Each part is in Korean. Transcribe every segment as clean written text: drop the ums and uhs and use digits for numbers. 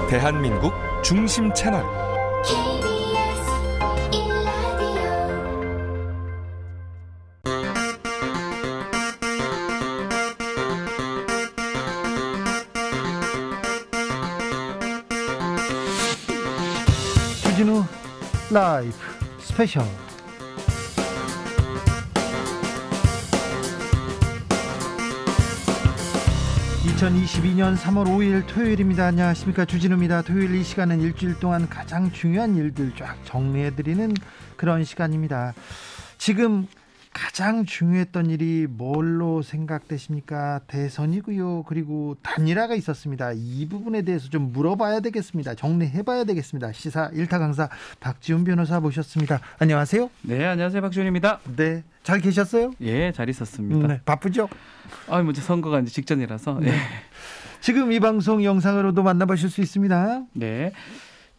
대한민국 중심 채널 주진우 라이브 스페셜. 2022년 3월 5일 토요일입니다. 안녕하십니까, 주진우입니다. 토요일 이 시간은 일주일 동안 가장 중요한 일들 쫙 정리해드리는 그런 시간입니다. 지금 가장 중요했던 일이 뭘로 생각되십니까? 대선이고요. 그리고 단일화가 있었습니다. 이 부분에 대해서 좀 물어봐야 되겠습니다. 정리해봐야 되겠습니다. 시사 1타 강사 박지훈 변호사 모셨습니다. 안녕하세요. 네, 안녕하세요. 박지훈입니다. 네, 잘 계셨어요? 예, 잘 있었습니다. 네, 바쁘죠? 이제 선거가 이제 직전이라서. 네. 예. 지금 이 방송 영상으로도 만나보실 수 있습니다. 네.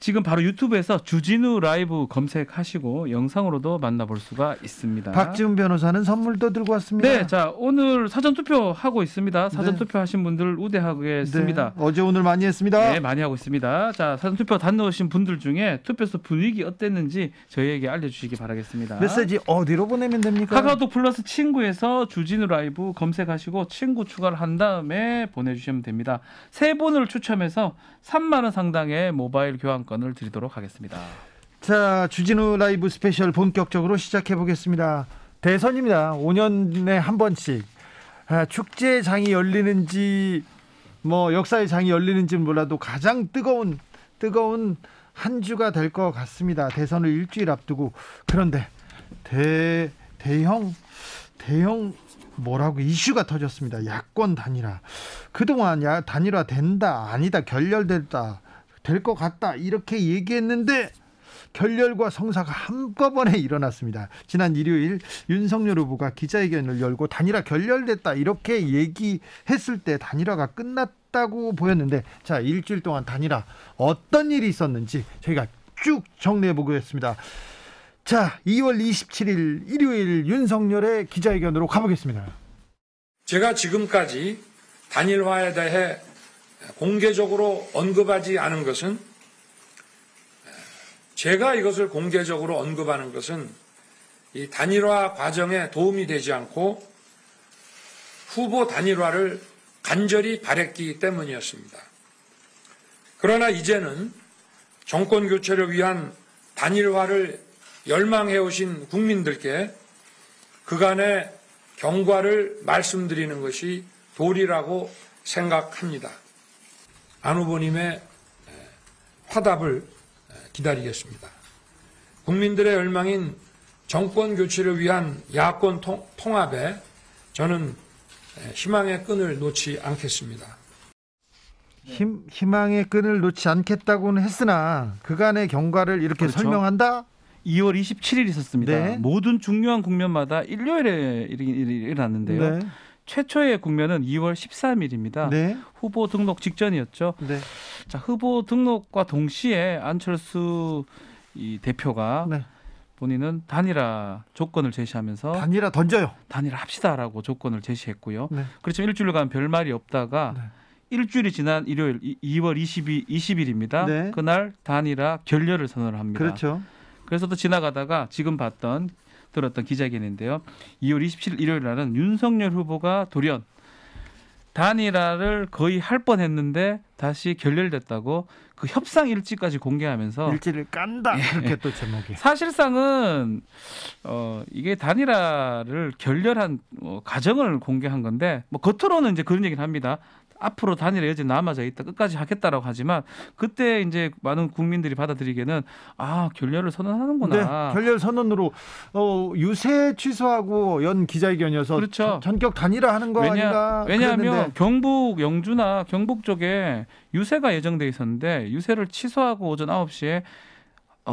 지금 바로 유튜브에서 주진우 라이브 검색하시고 영상으로도 만나볼 수가 있습니다. 박지훈 변호사는 선물도 들고 왔습니다. 네, 자, 오늘 사전투표 하고 있습니다. 사전투표 네. 하신 분들 우대하겠습니다. 네, 어제 오늘 많이 했습니다. 네, 많이 하고 있습니다. 자, 사전투표 다녀오신 분들 중에 투표소 분위기 어땠는지 저희에게 알려주시기 바라겠습니다. 메시지 어디로 보내면 됩니까? 카카오톡 플러스 친구에서 주진우 라이브 검색하시고 친구 추가를 한 다음에 보내주시면 됩니다. 3분을 추첨해서 3만 원 상당의 모바일 교환권을 드리도록 하겠습니다. 자, 주진우 라이브 스페셜 본격적으로 시작해 보겠습니다. 대선입니다. 5년에 한 번씩 축제장이 열리는지 역사의 장이 열리는지는 몰라도 가장 뜨거운 한 주가 될 것 같습니다. 대선을 일주일 앞두고. 그런데 대형 이슈가 터졌습니다. 야권 단일화. 그동안 단일화 된다, 아니다, 결렬됐다, 될 것 같다, 이렇게 얘기했는데 결렬과 성사가 한꺼번에 일어났습니다. 지난 일요일 윤석열 후보가 기자회견을 열고 단일화 결렬됐다 이렇게 얘기했을 때 단일화가 끝났다고 보였는데, 자, 일주일 동안 단일화 어떤 일이 있었는지 저희가 쭉 정리해 보겠습니다. 자, 2월 27일 일요일 윤석열의 기자회견으로 가보겠습니다. 제가 지금까지 단일화에 대해 공개적으로 언급하지 않은 것은, 제가 이것을 공개적으로 언급하는 것은 이 단일화 과정에 도움이 되지 않고 후보 단일화를 간절히 바랬기 때문이었습니다. 그러나 이제는 정권 교체를 위한 단일화를 열망해오신 국민들께 그간의 경과를 말씀드리는 것이 도리라고 생각합니다. 안 후보님의 화답을 기다리겠습니다. 국민들의 열망인 정권 교체를 위한 야권 통합에 저는 희망의 끈을 놓지 않겠습니다. 희망의 끈을 놓지 않겠다고는 했으나 그간의 경과를 이렇게 그렇죠. 설명한다? 2월 27일 있었습니다. 네. 모든 중요한 국면마다 일요일에 일어났는데요. 네. 최초의 국면은 2월 13일입니다. 네. 후보 등록 직전이었죠. 네. 자, 후보 등록과 동시에 안철수 이 대표가 네. 본인은 단일화 조건을 제시하면서 단일화 던져요. 단일화 합시다라고 조건을 제시했고요. 네. 그렇지만 일주일간 별말이 없다가 네. 일주일이 지난 일요일 2월 20일입니다. 네. 그날 단일화 결렬을 선언을 합니다. 그렇죠. 그래서 또 지나가다가 지금 들었던 기자회견인데요. 2월 27일 일요일 날은 윤석열 후보가 돌연 단일화를 거의 할 뻔했는데 다시 결렬됐다고 그 협상 일지까지 공개하면서 일지를 깐다. 그렇게 또 제목이. 사실상은 이게 단일화를 결렬한 과정을 공개한 건데 겉으로는 이제 그런 얘기를 합니다. 앞으로 단일화 여지 남아져 있다, 끝까지 하겠다라고 하지만 그때 이제 많은 국민들이 받아들이기에는 결렬을 선언하는구나. 네, 결렬 선언으로 유세 취소하고 연 기자회견이어서 그렇죠. 전격 단일화하는 거 아닌가? 왜냐하면 그랬는데. 경북 영주나 경북 쪽에 유세가 예정돼 있었는데 유세를 취소하고 오전 9시에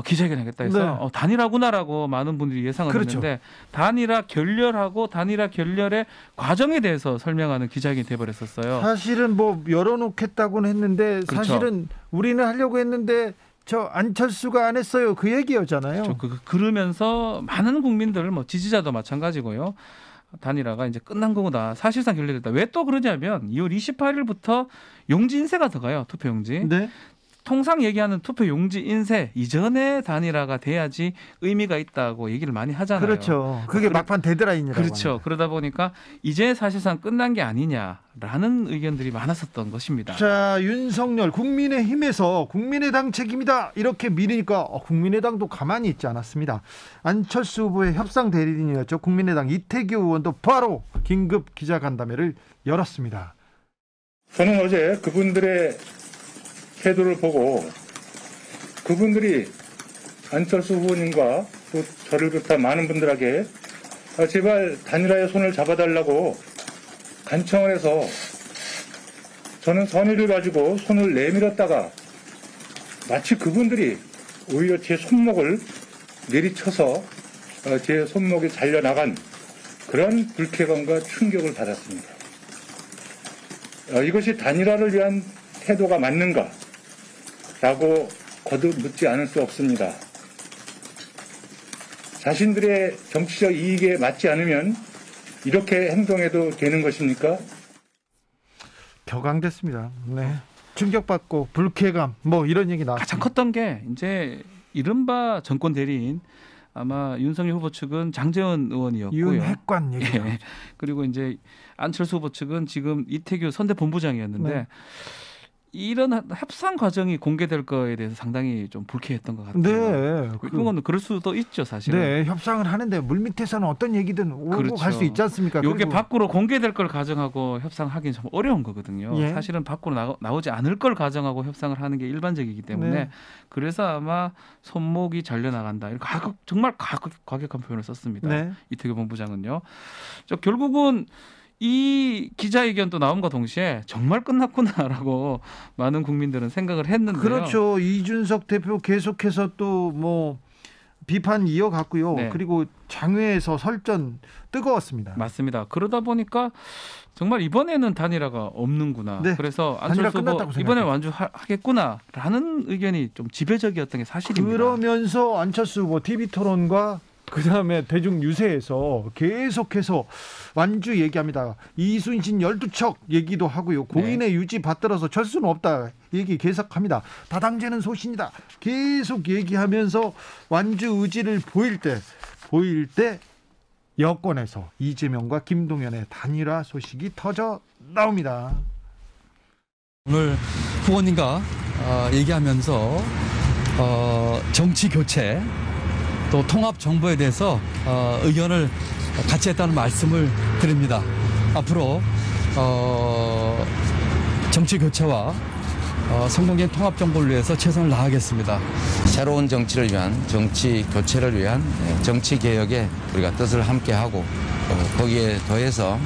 기자회견 하겠다 해서 네. 단일화구나라고 많은 분들이 예상을 그렇죠. 했는데 단일화 결렬하고 단일화 결렬의 과정에 대해서 설명하는 기자회견이 돼버렸었어요. 사실은 열어놓겠다고는 했는데 그렇죠. 사실은 우리는 하려고 했는데 저 안철수가 안 했어요. 그 얘기였잖아요. 그러면서 많은 국민들 지지자도 마찬가지고요. 단일화가 이제 끝난 거구나. 사실상 결렬됐다. 왜 또 그러냐면 2월 28일부터 용지 인쇄가 들어가요. 투표용지. 네. 통상 얘기하는 투표 용지 인쇄 이전에 단일화가 돼야지 의미가 있다고 얘기를 많이 하잖아요. 그렇죠. 그게 막판 데드라인이라고. 그렇죠. 합니다. 그러다 보니까 이제 사실상 끝난 게 아니냐라는 의견들이 많았었던 것입니다. 자, 윤석열 국민의힘에서 국민의당 책임이다 이렇게 밀으니까 국민의당도 가만히 있지 않았습니다. 안철수 후보의 협상 대리인이었죠. 국민의당 이태규 의원도 바로 긴급 기자간담회를 열었습니다. 저는 어제 그분들의 태도를 보고 그분들이 안철수 후보님과 또 저를 비롯한 많은 분들에게 제발 단일화의 손을 잡아달라고 간청을 해서 저는 선의를 가지고 손을 내밀었다가 마치 그분들이 오히려 제 손목을 내리쳐서 제 손목이 잘려나간 그런 불쾌감과 충격을 받았습니다. 이것이 단일화를 위한 태도가 맞는가? 라고 거듭 묻지 않을 수 없습니다. 자신들의 정치적 이익에 맞지 않으면 이렇게 행동해도 되는 것입니까? 격앙됐습니다. 네. 충격받고 불쾌감 뭐 이런 얘기 나왔습니다. 가장 컸던 게 이제 이른바 정권 대리인 아마 윤석열 후보 측은 장제원 의원이었고요. 윤핵관 얘기. 예. 그리고 이제 안철수 후보 측은 지금 이태규 선대본부장이었는데 네. 이런 협상 과정이 공개될 거에 대해서 상당히 좀 불쾌했던 것 같아요. 네. 이건 그럴 수도 있죠, 사실은. 네, 협상을 하는데 물밑에서는 어떤 얘기든 오고 그렇죠. 갈 수 있지 않습니까? 이게 그리고 밖으로 공개될 걸 가정하고 협상하기는 좀 어려운 거거든요. 예. 사실은 밖으로 나오지 않을 걸 가정하고 협상을 하는 게 일반적이기 때문에 네. 그래서 아마 손목이 잘려나간다. 이렇게 정말 과격한 표현을 썼습니다. 네. 이태규 본부장은요. 결국은 이 기자회견도 나옴과 동시에 정말 끝났구나라고 많은 국민들은 생각을 했는데요. 그렇죠. 이준석 대표 계속해서 또 뭐 비판 이어갔고요. 네. 그리고 장외에서 설전 뜨거웠습니다. 맞습니다. 그러다 보니까 정말 이번에는 단일화가 없는구나. 네. 그래서 단일화 안철수 후보 끝났다고 이번에 생각해요. 완주하겠구나라는 의견이 좀 지배적이었던 게 사실입니다. 그러면서 안철수 후보 TV토론과 그다음에 대중 유세에서 계속해서 완주 얘기합니다. 이순신 12척 얘기도 하고요. 고인의 유지 받들어서 절 수는 없다 얘기 계속합니다. 다당제는 소신이다 계속 얘기하면서 완주 의지를 보일 때 여권에서 이재명과 김동연의 단일화 소식이 터져 나옵니다. 오늘 후보님과 얘기하면서 정치 교체 또 통합 정부에 대해서 의견을 같이 했다는 말씀을 드립니다. 앞으로 정치 교체와 성공적인 통합 정부를 위해서 최선을 다하겠습니다. 새로운 정치를 위한 정치 교체를 위한 정치 개혁에 우리가 뜻을 함께하고 거기에 더해서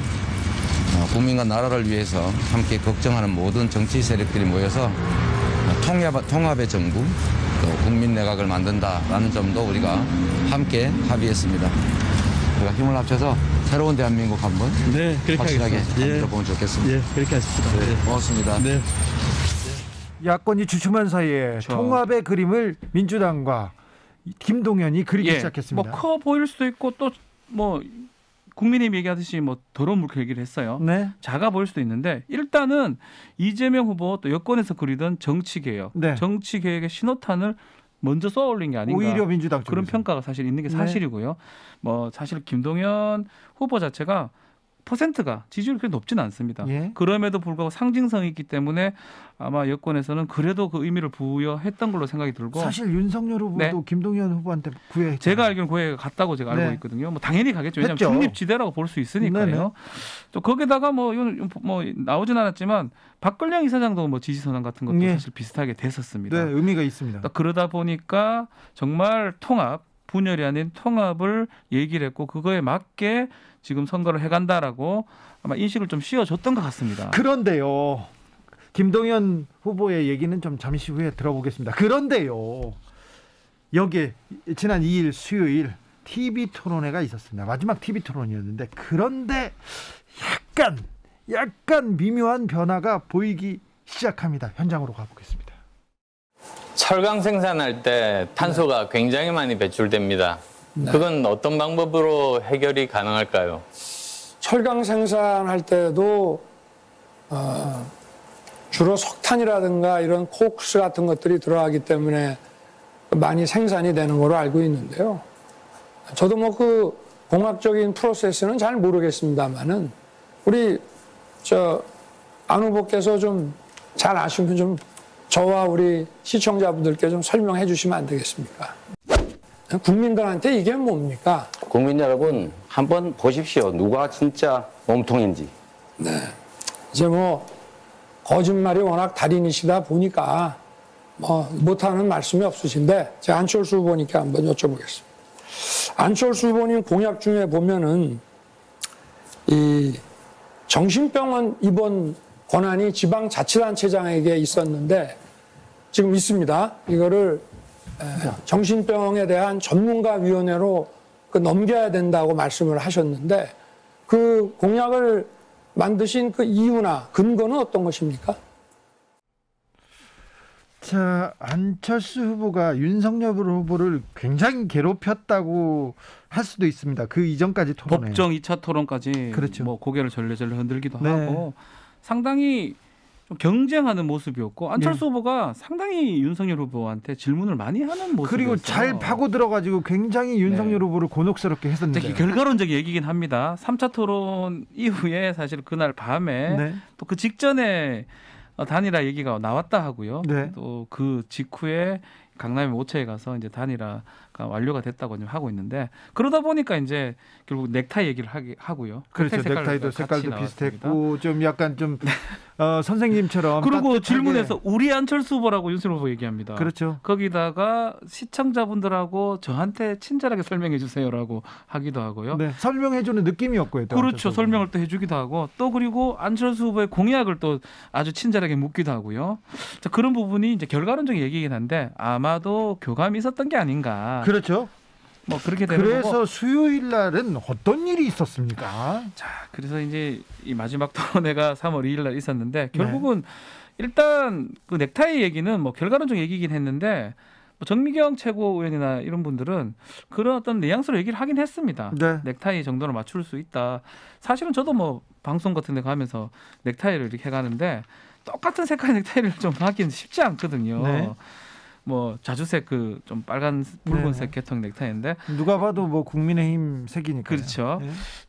국민과 나라를 위해서 함께 걱정하는 모든 정치 세력들이 모여서 통합의 정부, 또 국민 내각을 만든다라는 점도 우리가 함께 합의했습니다. 우리가 힘을 합쳐서 새로운 대한민국 한번 확실하게 만들어보면 좋겠습니다. 예, 그렇게 하십시다. 네, 고맙습니다. 네. 야권이 주춤한 사이에 통합의 그림을 민주당과 김동연이 그리기 시작했습니다. 뭐 커 보일 수도 있고 또 뭐 국민의힘 얘기하듯이 뭐 더러운 물결 얘기를 했어요. 네. 작아 보일 수도 있는데 일단은 이재명 후보 또 여권에서 그리던 정치개혁, 네. 정치개혁의 신호탄을 먼저 쏘아올린 게 아닌가. 오히려 민주당 쪽에서. 그런 평가가 사실 있는 게 사실이고요. 뭐 사실 김동연 후보 자체가 퍼센트가 지지율이 그렇게 높지는 않습니다. 예. 그럼에도 불구하고 상징성이 있기 때문에 아마 여권에서는 그래도 그 의미를 부여했던 걸로 생각이 들고 사실 윤석열 후보도 네. 김동연 후보한테 구애했잖아요. 제가 알기로는 고해가 갔다고 제가 알고 네. 있거든요. 뭐 당연히 가겠죠. 왜냐하면 했죠. 중립지대라고 볼 수 있으니까요. 네네. 또 거기다가 뭐 나오진 않았지만 박근량 이사장도 뭐 지지 선언 같은 것도 예. 사실 비슷하게 됐었습니다. 네, 의미가 있습니다. 그러다 보니까 정말 분열이 아닌 통합을 얘기를 했고 그거에 맞게 지금 선거를 해간다라고 아마 인식을 좀 씌워줬던 것 같습니다. 그런데요. 김동연 후보의 얘기는 좀 잠시 후에 들어보겠습니다. 그런데요. 여기에 지난 2일 수요일 TV토론회가 있었습니다. 마지막 TV토론이었는데 그런데 약간 미묘한 변화가 보이기 시작합니다. 현장으로 가보겠습니다. 철강 생산할 때 탄소가 굉장히 많이 배출됩니다. 그건 어떤 방법으로 해결이 가능할까요? 철강 생산할 때도 주로 석탄이라든가 이런 코크스 같은 것들이 들어가기 때문에 많이 생산이 되는 걸로 알고 있는데요. 저도 뭐 그 공학적인 프로세스는 잘 모르겠습니다만은 우리 안 후보께서 좀 잘 아시면 좀 저와 우리 시청자분들께 좀 설명해 주시면 안 되겠습니까? 국민들한테 이게 뭡니까? 국민 여러분 한번 보십시오. 누가 진짜 몸통인지. 네. 이제 뭐 거짓말이 워낙 달인이시다 보니까 뭐 못하는 말씀이 없으신데 제가 안철수 후보님께 한번 여쭤보겠습니다. 안철수 후보님 공약 중에 보면은 이 정신병원 입원 권한이 지방자치단체장에게 있었는데 지금 있습니다. 이거를 정신병에 대한 전문가위원회로 넘겨야 된다고 말씀을 하셨는데 그 공약을 만드신 그 이유나 근거는 어떤 것입니까? 자, 안철수 후보가 윤석열 후보를 굉장히 괴롭혔다고 할 수도 있습니다. 그 이전까지 토론에. 법정 2차 토론까지 그렇죠. 뭐 고개를 절레절레 흔들기도 네. 하고 상당히 좀 경쟁하는 모습이었고 안철수 후보가 상당히 윤석열 후보한테 질문을 많이 하는 모습이었어요. 그리고 잘 파고 들어가지고 굉장히 윤석열 후보를 곤혹스럽게 했었는데. 특히 결과론적 얘기긴 합니다. 3차 토론 이후에 사실 그날 밤에 또 그 직전에 단일화 얘기가 나왔다 하고요. 또 그 직후에 강남의 모처에 가서 이제 단일화가 완료가 됐다고 하고 있는데 그러다 보니까 이제 결국 넥타이 얘기를 하고요. 그렇죠. 넥타이도 색깔도 비슷했고 좀 약간 좀 선생님처럼. 그리고 따뜻하게. 질문에서 우리 안철수 후보라고 윤석열 후보 얘기합니다. 그렇죠. 거기다가 시청자분들하고 저한테 친절하게 설명해 주세요라고 하기도 하고요. 네, 설명해주는 느낌이었고요. 그렇죠. 설명을 또 해주기도 하고 또 그리고 안철수 후보의 공약을 또 아주 친절하게 묻기도 하고요. 자, 그런 부분이 이제 결과론적인 얘기이긴 한데 아마도 교감이 있었던 게 아닌가. 그렇죠. 뭐 그렇게 되는 그래서 거고. 수요일 날은 어떤 일이 있었습니까? 자, 그래서 이제 이 마지막 토론회가 3월 2일 날 있었는데 결국은 일단 그 넥타이 얘기는 뭐 결과론적 얘기긴 했는데 뭐 정미경 최고위원이나 이런 분들은 그런 어떤 뉘앙스로 얘기를 하긴 했습니다. 넥타이 정도로 맞출 수 있다. 사실은 저도 뭐 방송 같은 데 가면서 넥타이를 이렇게 해가는데 똑같은 색깔의 넥타이를 좀 하기는 쉽지 않거든요. 뭐 자주색 그 좀 빨간 붉은색 계통 넥타이인데 누가 봐도 뭐 국민의힘 색이니까. 그렇죠.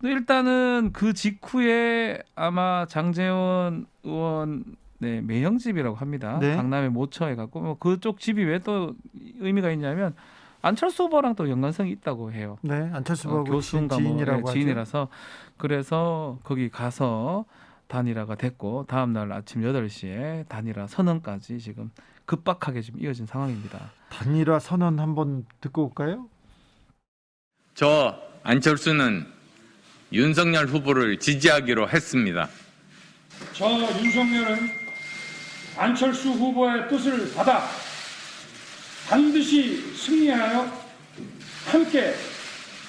일단은 그 직후에 아마 장제원 의원 매형집이라고 합니다. 강남의 모처에 갖고 뭐 그쪽 집이 왜 또 의미가 있냐면 안철수 후보랑 또 연관성이 있다고 해요. 네, 안철수 후보 교수인가 지인이라고 뭐, 지인이라서 그래서 거기 가서 단일화가 됐고 다음 날 아침 8시에 단일화 선언까지 지금 급박하게 지금 이어진 상황입니다. 단일화 선언 한번 듣고 올까요? 저 안철수는 윤석열 후보를 지지하기로 했습니다. 저 윤석열은 안철수 후보의 뜻을 받아 반드시 승리하여 함께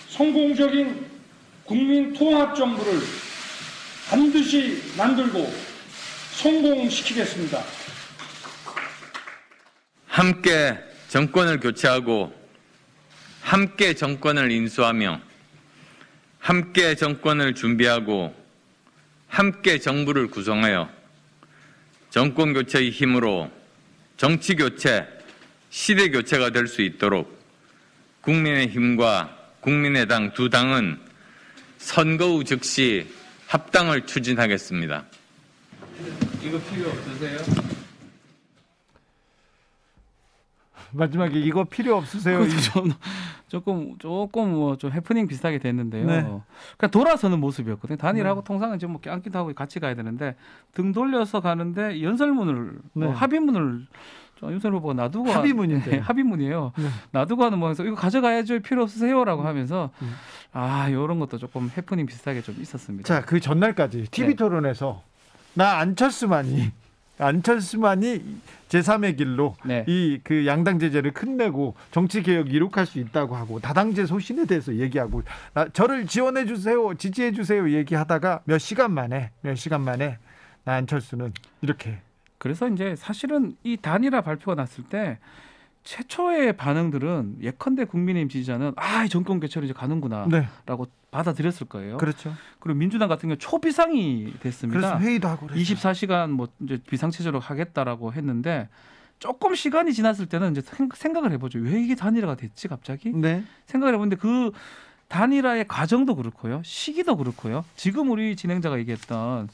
성공적인 국민 통합 정부를 반드시 만들고 성공시키겠습니다. 함께 정권을 교체하고 함께 정권을 인수하며 함께 정권을 준비하고 함께 정부를 구성하여 정권 교체의 힘으로 정치 교체, 시대 교체가 될 수 있도록 국민의힘과 국민의당 두 당은 선거 후 즉시 합당을 추진하겠습니다. 이거 필요 없으세요? 마지막에 이거 필요 없으세요? 조금 뭐 좀 해프닝 비슷하게 됐는데요. 그러니까 돌아서는 모습이었거든요. 단일하고 통상은 이제 뭐 앉기도 하고 같이 가야 되는데 등 돌려서 가는데 연설문을 합의문을 윤석열 후보가 놔두고 합의문인데 합의문이에요. 놔두고 하는 모양에서 이거 가져가야죠. 필요 없으세요라고 하면서 이런 것도 조금 해프닝 비슷하게 좀 있었습니다. 자, 그 전날까지 TV 토론에서 나 안철수만이 제3의 길로 이 그 양당 제재를 끝내고 정치 개혁 이룩할 수 있다고 하고 다당제 소신에 대해서 얘기하고 저를 지원해 주세요, 지지해 주세요 얘기하다가 몇 시간 만에 나 안철수는 이렇게. 그래서 이제 사실은 이 단일화 발표가 났을 때 최초의 반응들은 예컨대 국민의힘 지지자는 이 정권 교체로 이제 가는구나라고 받아들였을 거예요. 그렇죠. 그리고 민주당 같은 경우 초비상이 됐습니다. 그래서 회의도 하고 그랬어요. 24시간 뭐 이제 비상체제로 하겠다라고 했는데 조금 시간이 지났을 때는 이제 생각을 해보죠. 왜 이게 단일화가 됐지 갑자기? 네. 생각을 해보는데 그 단일화의 과정도 그렇고요, 시기도 그렇고요. 지금 우리 진행자가 얘기했던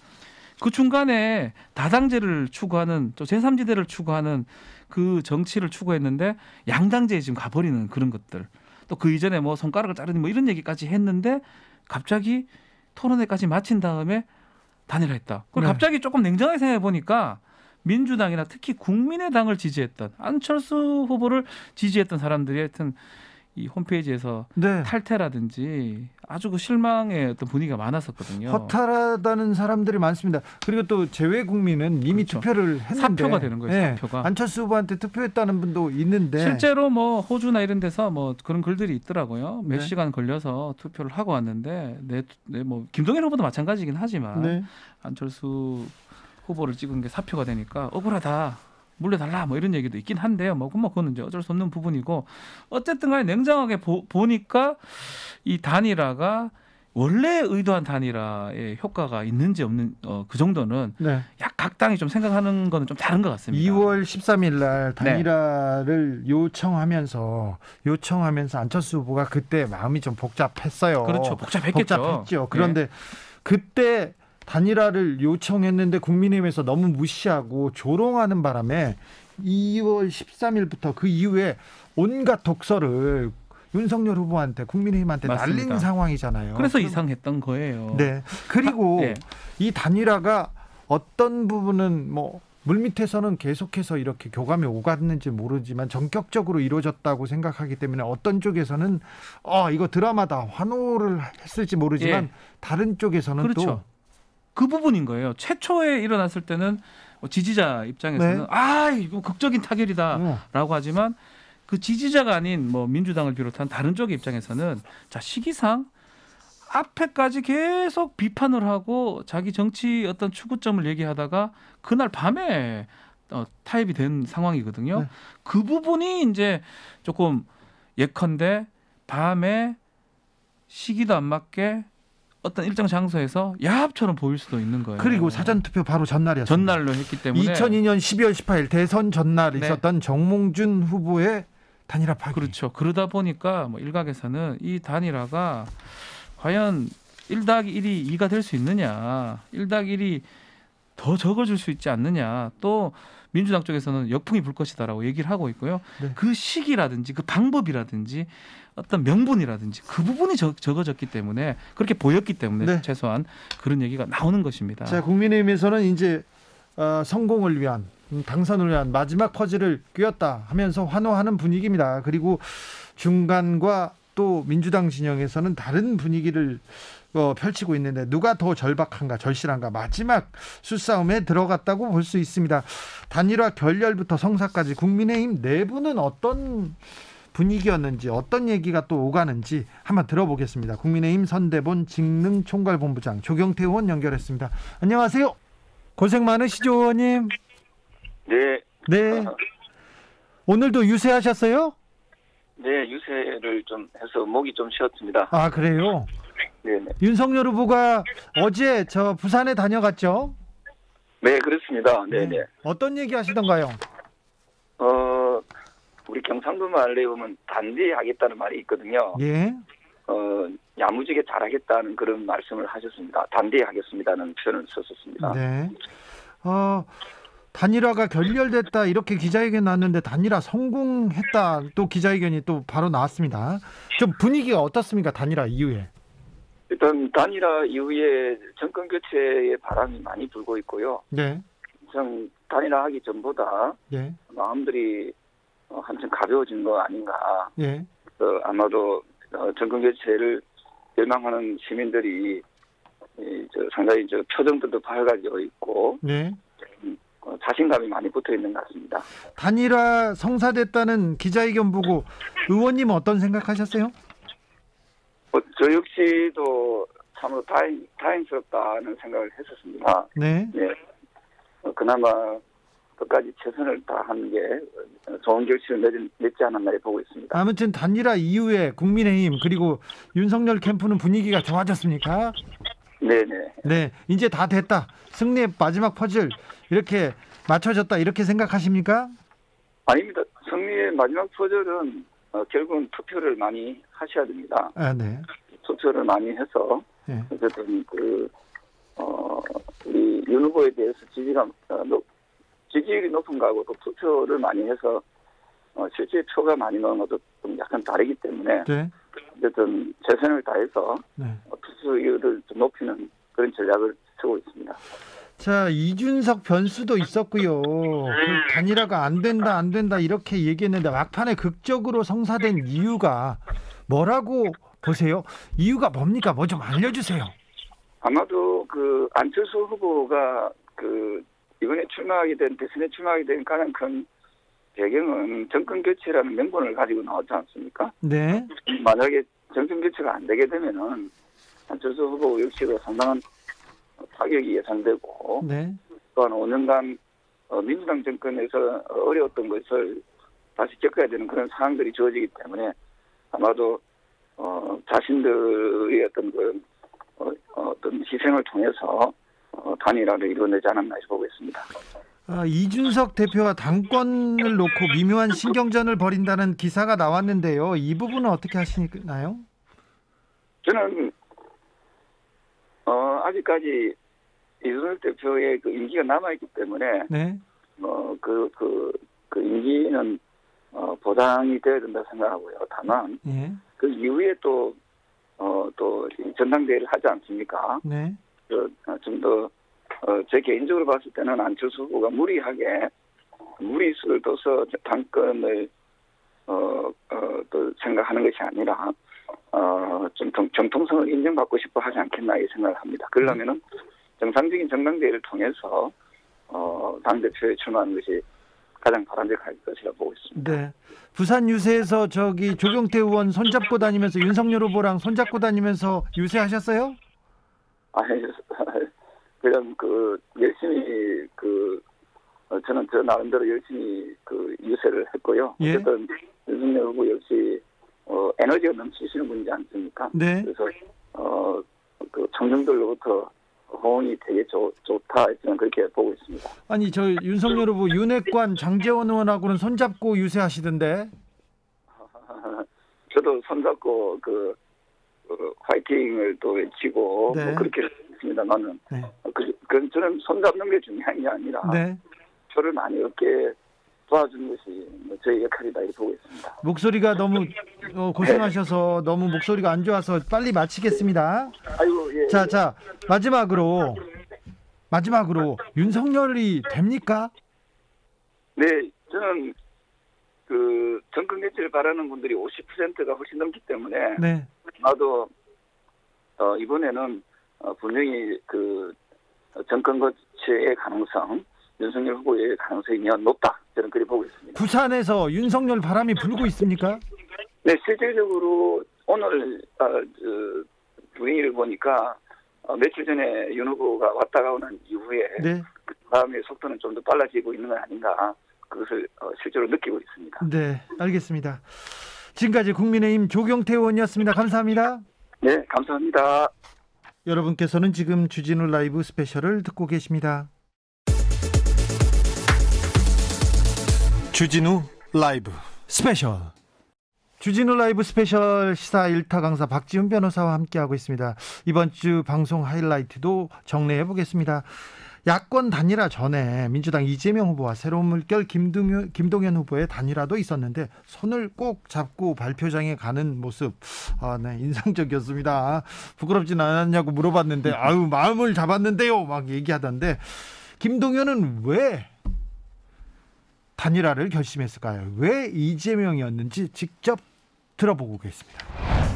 그 중간에 다당제를 추구하는 또 제3지대를 추구하는 그 정치를 추구했는데 양당제에 지금 가버리는 그런 것들. 또 그 이전에 뭐 손가락을 자르는 뭐 이런 얘기까지 했는데 갑자기 토론회까지 마친 다음에 단일화했다. 그걸 네. 갑자기 조금 냉정하게 생각해 보니까 민주당이나 특히 국민의당을 지지했던 안철수 후보를 지지했던 사람들이 하여튼 이 홈페이지에서 네. 탈퇴라든지 아주 그 실망의 어떤 분위기가 많았었거든요. 허탈하다는 사람들이 많습니다. 그리고 또 제외 국민은 이미 그렇죠. 투표를 했는데 사표가 되는 거예요. 사표가. 안철수 후보한테 투표했다는 분도 있는데 실제로 뭐 호주나 이런 데서 뭐 그런 글들이 있더라고요. 몇 네. 시간 걸려서 투표를 하고 왔는데 뭐 김동연 후보도 마찬가지긴 하지만 네. 안철수 후보를 찍은 게 사표가 되니까 억울하다. 물려달라 뭐 이런 얘기도 있긴 한데요. 뭐 그건 이제 어쩔 수 없는 부분이고 어쨌든 간에 냉정하게 보니까 이 단일화가 원래 의도한 단일화의 효과가 있는지 없는 그 정도는 네. 각 당이 좀 생각하는 거는 좀 다른 것 같습니다. 2월 13일 날 단일화를 요청하면서 안철수 후보가 그때 마음이 좀 복잡했어요. 그렇죠. 복잡했죠. 그런데 네. 그때 단일화를 요청했는데 국민의힘에서 너무 무시하고 조롱하는 바람에 2월 13일부터 그 이후에 온갖 독서를 윤석열 후보한테 국민의힘한테 맞습니다. 날린 상황이잖아요. 그래서 이상했던 거예요. 네. 그리고 네. 이 단일화가 어떤 부분은 뭐 물밑에서는 계속해서 이렇게 교감이 오갔는지 모르지만 전격적으로 이루어졌다고 생각하기 때문에 어떤 쪽에서는 이거 드라마다 환호를 했을지 모르지만 다른 쪽에서는 그렇죠. 또 그 부분인 거예요. 최초에 일어났을 때는 지지자 입장에서는 이거 극적인 타결이다라고 하지만 그 지지자가 아닌 뭐 민주당을 비롯한 다른 쪽의 입장에서는 자 시기상 앞에까지 계속 비판을 하고 자기 정치 어떤 추구점을 얘기하다가 그날 밤에 타협이 된 상황이거든요. 네. 그 부분이 이제 조금 예컨대 밤에 시기도 안 맞게 어떤 일정 장소에서 야합처럼 보일 수도 있는 거예요. 그리고 사전투표 바로 전날이었습니다. 전날로 했기 때문에 2002년 12월 18일 대선 전날 있었던 정몽준 후보의 단일화 파기. 그렇죠. 그러다 보니까 뭐 일각에서는 이 단일화가 과연 1+1이 2가 될 수 있느냐, 1+1이 더 적어질 수 있지 않느냐, 또 민주당 쪽에서는 역풍이 불 것이다라고 얘기를 하고 있고요. 네. 그 시기라든지 그 방법이라든지 어떤 명분이라든지 그 부분이 적어졌기 때문에 그렇게 보였기 때문에 최소한 그런 얘기가 나오는 것입니다. 자, 국민의힘에서는 이제 성공을 위한 당선을 위한 마지막 퍼즐을 꿰었다 하면서 환호하는 분위기입니다. 그리고 중간과 또 민주당 진영에서는 다른 분위기를 펼치고 있는데 누가 더 절실한가 마지막 수싸움에 들어갔다고 볼 수 있습니다. 단일화 결렬부터 성사까지 국민의힘 내부는 어떤 분위기였는지 어떤 얘기가 또 오가는지 한번 들어보겠습니다. 국민의힘 선대본 직능총괄본부장 조경태 의원 연결했습니다. 안녕하세요. 고생 많으시죠, 의원님? 네. 오늘도 유세하셨어요? 네, 유세를 좀 해서 목이 좀 쉬었습니다. 아, 그래요? 네. 윤석열 후보가 어제 부산에 다녀갔죠? 네, 그렇습니다. 네. 어떤 얘기 하시던가요? 우리 경상도 말에 보면 단대하겠다는 말이 있거든요. 예. 야무지게 잘하겠다는 그런 말씀을 하셨습니다. 단대하겠습니다는 표현을 썼었습니다. 네. 단일화가 결렬됐다 이렇게 기자회견 나왔는데 단일화 성공했다 또 기자회견이 또 바로 나왔습니다. 좀 분위기가 어떻습니까? 단일화 이후에. 일단 단일화 이후에 정권 교체의 바람이 많이 불고 있고요. 네. 우선 단일화하기 전보다 마음들이 한층 가벼워진 거 아닌가. 예. 아마도 정권 교체를 열망하는 시민들이 상당히 표정들도 밝아져 있고 자신감이 많이 붙어 있는 것 같습니다. 단일화 성사됐다는 기자회견 보고 의원님은 어떤 생각하셨어요? 저 역시도 참으로 다행스럽다는 생각을 했었습니다. 네. 그나마 끝까지 최선을 다하는 게 좋은 결실을 맺지 않았나 보고 있습니다. 아무튼 단일화 이후에 국민의힘 그리고 윤석열 캠프는 분위기가 좋아졌습니까? 네네. 네, 이제 다 됐다. 승리의 마지막 퍼즐 이렇게 맞춰졌다 이렇게 생각하십니까? 아닙니다. 승리의 마지막 퍼즐은 결국은 투표를 많이 하셔야 됩니다. 아, 네. 투표를 많이 해서 네. 어쨌든 우리 윤 후보에 대해서 지지율이 높은 거하고 또 투표를 많이 해서 실제 표가 많이 나오는 것도 좀 약간 다르기 때문에 네. 어쨌든 최선을 다해서 네. 투표율을 좀 높이는 그런 전략을 쓰고 있습니다. 자, 이준석 변수도 있었고요. 그 단일화가 안 된다 이렇게 얘기했는데 막판에 극적으로 성사된 이유가 뭐라고 보세요? 이유가 뭡니까? 뭐 좀 알려주세요. 아마도 안철수 후보가 이번에 대선에 출마하게 된 가장 큰 배경은 정권 교체라는 명분을 가지고 나왔지 않습니까? 네. 만약에 정권 교체가 안 되게 되면은 안철수 후보 역시도 상당한 타격이 예상되고, 네. 또한 5년간 민주당 정권에서 어려웠던 것을 다시 겪어야 되는 그런 상황들이 주어지기 때문에 아마도 자신들의 어떤 희생을 통해서 단일화를 이루어내지 않았나 보고 있습니다. 이준석 대표가 당권을 놓고 미묘한 신경전을 벌인다는 기사가 나왔는데요. 이 부분은 어떻게 하시나요? 저는 아직까지 이준석 대표의 임기가 남아있기 때문에 네. 그 임기는 보장이 되어야 된다 생각하고요. 다만 예. 그 이후에 또 전당대회를 하지 않습니까? 네. 좀 더 제 개인적으로 봤을 때는 안철수 후보가 무리수를 둬서 당권을 또 생각하는 것이 아니라 좀 정통성을 인정받고 싶어 하지 않겠나 이 생각을 합니다. 그러려면은 정상적인 정당대회를 통해서 당대표에 출마하는 것이 가장 바람직할 것이라고 보고 있습니다. 네. 부산 유세에서 조경태 의원 손잡고 다니면서 윤석열 후보랑 손잡고 다니면서 유세하셨어요? 그냥 열심히 저는 저 나름대로 열심히 유세를 했고요. 예. 어쨌든 윤석열 후보 역시 에너지가 넘치시는 분이지 않습니까? 네. 그래서 청중들로부터 호응이 되게 좋다 저는 그렇게 보고 있습니다. 아니 저 윤석열 후보 윤핵관 장제원 의원하고는 손잡고 유세하시던데. 저도 손잡고 화이팅을 또 외치고 네. 그렇게 했습니다만은 네. 저는 손잡는 게 중요한 게 아니라 네. 표를 많이 얻게 도와주는 것이 저희 역할이다 이렇게 보고 있습니다. 목소리가 너무 고생하셔서 너무 목소리가 안 좋아서 빨리 마치겠습니다. 아이고, 예. 자 마지막으로 윤석열이 됩니까? 네, 저는 정권 교체를 바라는 분들이 50%가 훨씬 넘기 때문에 네. 나도 이번에는 분명히 정권 교체의 가능성, 윤석열 후보의 가능성이 높다. 저는 그렇게 보고 있습니다. 부산에서 윤석열 바람이 불고 있습니까? 네, 실질적으로 오늘 분위기를 보니까 며칠 전에 윤 후보가 왔다가 오는 이후에 네. 그 다음에 속도는 좀 더 빨라지고 있는 건 아닌가 그것을 실제로 느끼고 있습니다. 네, 알겠습니다. 지금까지 국민의힘 조경태 의원이었습니다. 감사합니다. 네, 감사합니다. 여러분께서는 지금 주진우 라이브 스페셜을 듣고 계십니다. 주진우 라이브 스페셜. 주진우 라이브 스페셜 시사 1타 강사 박지훈 변호사와 함께하고 있습니다. 이번 주 방송 하이라이트도 정리해 보겠습니다. 야권 단일화 전에 민주당 이재명 후보와 새로운 물결 김동연 후보의 단일화도 있었는데 손을 꼭 잡고 발표장에 가는 모습 네, 인상적이었습니다. 부끄럽진 않았냐고 물어봤는데 마음을 잡았는데요 막 얘기하던데 김동연은 왜 단일화를 결심했을까요? 왜 이재명이었는지 직접 들어보고 계십니다.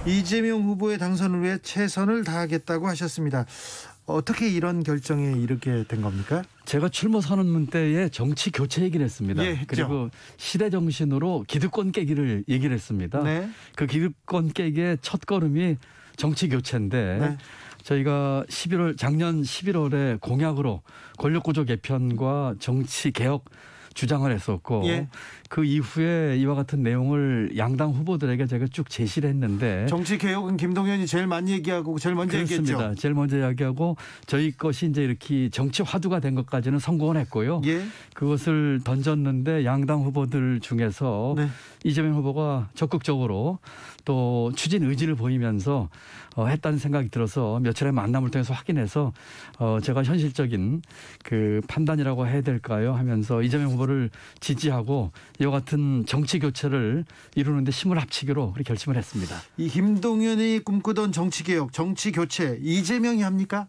이재명 후보의 당선을 위해 최선을 다하겠다고 하셨습니다. 어떻게 이런 결정에 이르게 된 겁니까? 제가 출마 선언문 때에 정치 교체 얘기를 했습니다. 예, 그리고 시대 정신으로 기득권 깨기를 얘기를 했습니다. 네. 그 기득권 깨기의 첫 걸음이 정치 교체인데 네. 저희가 작년 11월에 공약으로 권력구조 개편과 정치 개혁 주장을 했었고 예. 그 이후에 이와 같은 내용을 양당 후보들에게 제가 쭉 제시를 했는데 정치 개혁은 김동연이 제일 많이 얘기하고 제일 먼저 그렇습니다. 얘기했죠. 제일 먼저 이야기하고 저희 것이 이제 이렇게 정치 화두가 된 것까지는 성공을 했고요. 예. 그것을 던졌는데 양당 후보들 중에서 네. 이재명 후보가 적극적으로 또 추진 의지를 보이면서 했다는 생각이 들어서 며칠의 만남을 통해서 확인해서 제가 현실적인 그 판단이라고 해야 될까요 하면서 이재명 후보를 지지하고 이와 같은 정치 교체를 이루는데 힘을 합치기로 그렇게 결심을 했습니다. 이 김동연이 꿈꾸던 정치 개혁, 정치 교체 이재명이 합니까?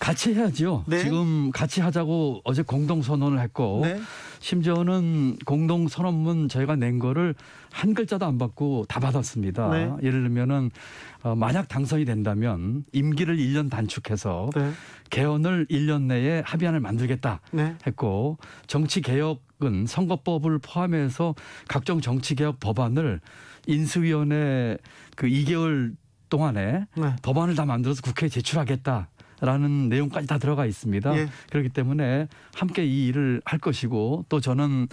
같이 해야죠. 네. 지금 같이 하자고 어제 공동선언을 했고 네. 심지어는 공동선언문 저희가 낸 거를 한 글자도 안 받고 다 받았습니다. 네. 예를 들면은 만약 당선이 된다면 임기를 1년 단축해서 네. 개헌을 1년 내에 합의안을 만들겠다 네. 했고 정치개혁은 선거법을 포함해서 각종 정치개혁 법안을 인수위원회 그 2개월 동안에 네. 법안을 다 만들어서 국회에 제출하겠다. 라는 내용까지 다 들어가 있습니다. 예. 그렇기 때문에 함께 이 일을 할 것이고 또 저는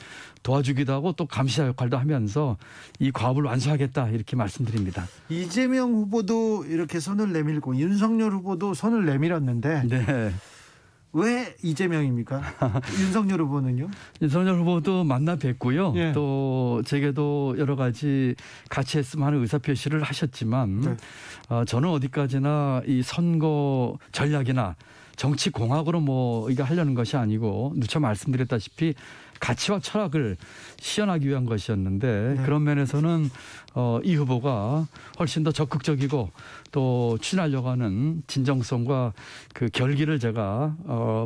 도와주기도 하고 또 감시자 역할도 하면서 이 과업을 완수하겠다 이렇게 말씀드립니다. 이재명 후보도 이렇게 손을 내밀고 윤석열 후보도 손을 내밀었는데 네. 왜 이재명입니까? 윤석열 후보는요? 윤석열 후보도 만나 뵙고요. 예. 또 제게도 여러 가지 같이 했으면 하는 의사표시를 하셨지만 네. 저는 어디까지나 이 선거 전략이나 정치 공학으로 뭐 이거 하려는 것이 아니고 누차 말씀드렸다시피 가치와 철학을 시연하기 위한 것이었는데 네. 그런 면에서는 이 후보가 훨씬 더 적극적이고 또 추진하려고 하는 진정성과 그 결기를 제가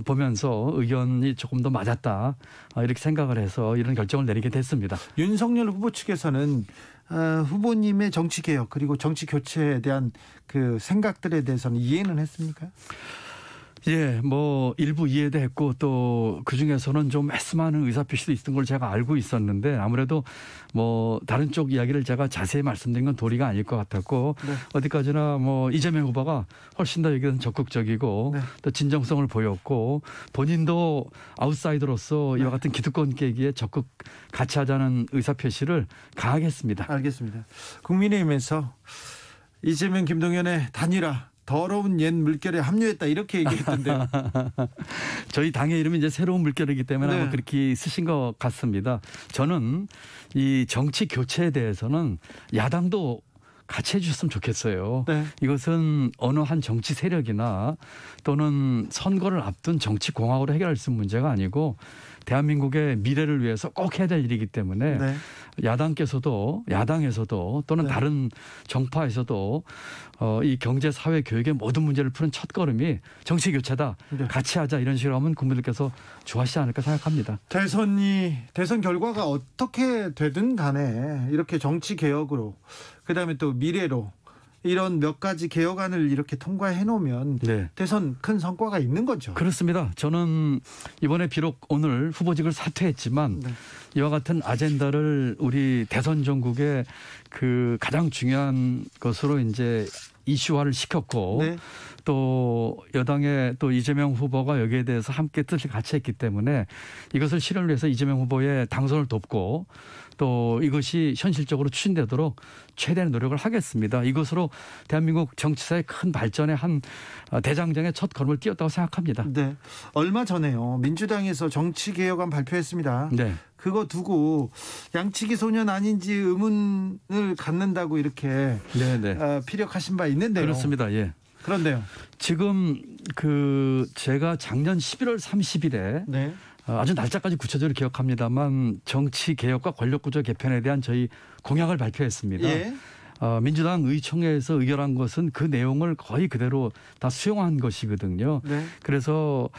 보면서 의견이 조금 더 맞았다 이렇게 생각을 해서 이런 결정을 내리게 됐습니다. 윤석열 후보 측에서는 후보님의 정치 개혁 그리고 정치 교체에 대한 그 생각들에 대해서는 이해는 했습니까? 예, 뭐 일부 이해도 했고 또 그중에서는 좀 말씀하는 의사표시도 있던 걸 제가 알고 있었는데 아무래도 뭐 다른 쪽 이야기를 제가 자세히 말씀드린 건 도리가 아닐 것 같았고 네. 어디까지나 뭐 이재명 후보가 훨씬 더 여기는 적극적이고 네. 또 진정성을 보였고 본인도 아웃사이더로서 이와 같은 기득권 깨기에 적극 같이 하자는 의사표시를 강하게 했습니다. 알겠습니다. 국민의힘에서 이재명 김동연의 단일화 더러운 옛 물결에 합류했다 이렇게 얘기했던데요. 저희 당의 이름이 이제 새로운 물결이기 때문에 네. 아마 그렇게 쓰신 것 같습니다. 저는 이 정치 교체에 대해서는 야당도 같이 해주셨으면 좋겠어요. 네. 이것은 어느 한 정치 세력이나 또는 선거를 앞둔 정치 공학으로 해결할 수 있는 문제가 아니고 대한민국의 미래를 위해서 꼭 해야 될 일이기 때문에 네. 야당에서도 또는 네. 다른 정파에서도 이 경제, 사회, 교육의 모든 문제를 푸는 첫걸음이 정치 교체다. 네. 같이 하자 이런 식으로 하면 국민들께서 좋아하시지 않을까 생각합니다. 대선 결과가 어떻게 되든 간에 이렇게 정치 개혁으로 그다음에 또 미래로 이런 몇 가지 개혁안을 이렇게 통과해 놓으면 네. 대선 큰 성과가 있는 거죠. 그렇습니다. 저는 이번에 비록 오늘 후보직을 사퇴했지만 네. 이와 같은 아젠다를 우리 대선 전국의 그 가장 중요한 것으로 이제 이슈화를 시켰고 네. 또 여당의 또 이재명 후보가 여기에 대해서 함께 뜻을 같이 했기 때문에 이것을 실현을 위해서 이재명 후보의 당선을 돕고 또 이것이 현실적으로 추진되도록 최대한 노력을 하겠습니다. 이것으로 대한민국 정치사의 큰 발전에 한 대장정의 첫 걸음을 띄었다고 생각합니다. 네. 얼마 전에요. 민주당에서 정치개혁안 발표했습니다. 네. 그거 두고 양치기 소년 아닌지 의문을 갖는다고 이렇게 네. 피력하신 바 있는데요. 그렇습니다. 예. 그런데요. 지금 제가 작년 11월 30일에 네. 아주 날짜까지 구체적으로 기억합니다만 정치 개혁과 권력구조 개편에 대한 저희 공약을 발표했습니다. 예. 민주당 의총회에서 의결한 것은 그 내용을 거의 그대로 다 수용한 것이거든요. 네. 그래서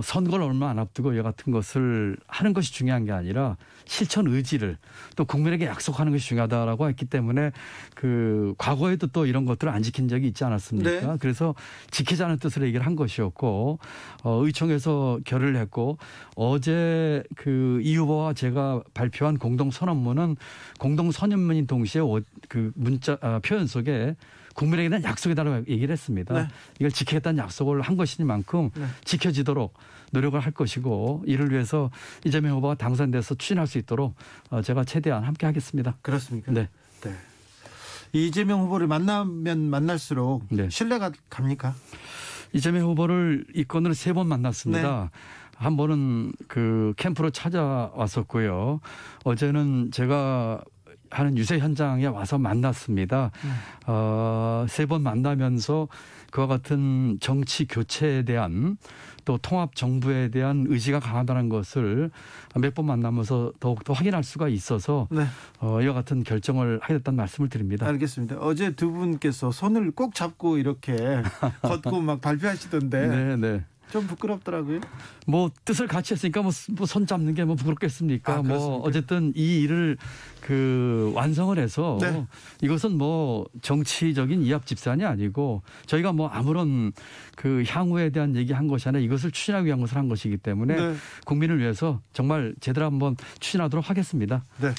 선거를 얼마 안 앞두고 이와 같은 것을 하는 것이 중요한 게 아니라 실천 의지를 또 국민에게 약속하는 것이 중요하다라고 했기 때문에 그 과거에도 또 이런 것들을 안 지킨 적이 있지 않았습니까? 네. 그래서 지키자는 뜻으로 얘기를 한 것이었고 의총에서 결의를 했고 어제 그 이 후보와 제가 발표한 공동선언문은 공동선언문인 동시에 그 문자 표현 속에 국민에게 대한 약속이다라고 얘기를 했습니다. 네. 이걸 지키겠다는 약속을 한 것이니만큼 네. 지켜지도록 노력을 할 것이고 이를 위해서 이재명 후보가 당선돼서 추진할 수 있도록 제가 최대한 함께 하겠습니다. 그렇습니까? 네. 네. 이재명 후보를 만나면 만날수록 네. 신뢰가 갑니까? 이재명 후보를 이 건으로 3번 만났습니다. 네. 한 번은 그 캠프로 찾아왔었고요. 어제는 제가 하는 유세 현장에 와서 만났습니다. 3번 만나면서 그와 같은 정치 교체에 대한 또 통합 정부에 대한 의지가 강하다는 것을 몇 번 만나면서 더욱더 확인할 수가 있어서 네. 이와 같은 결정을 하게 됐다는 말씀을 드립니다. 알겠습니다. 어제 두 분께서 손을 꼭 잡고 이렇게 걷고 막 발표하시던데 네, 네. 좀 부끄럽더라고요. 뭐 뜻을 같이 했으니까 뭐 손 잡는 게 뭐 부끄럽겠습니까? 뭐 어쨌든 이 일을 그 완성을 해서 네. 이것은 뭐 정치적인 이합 집산이 아니고 저희가 뭐 아무런 그 향후에 대한 얘기한 것이 아니라 이것을 추진하기 위한 것을 한 것이기 때문에 네. 국민을 위해서 정말 제대로 한번 추진하도록 하겠습니다. 네.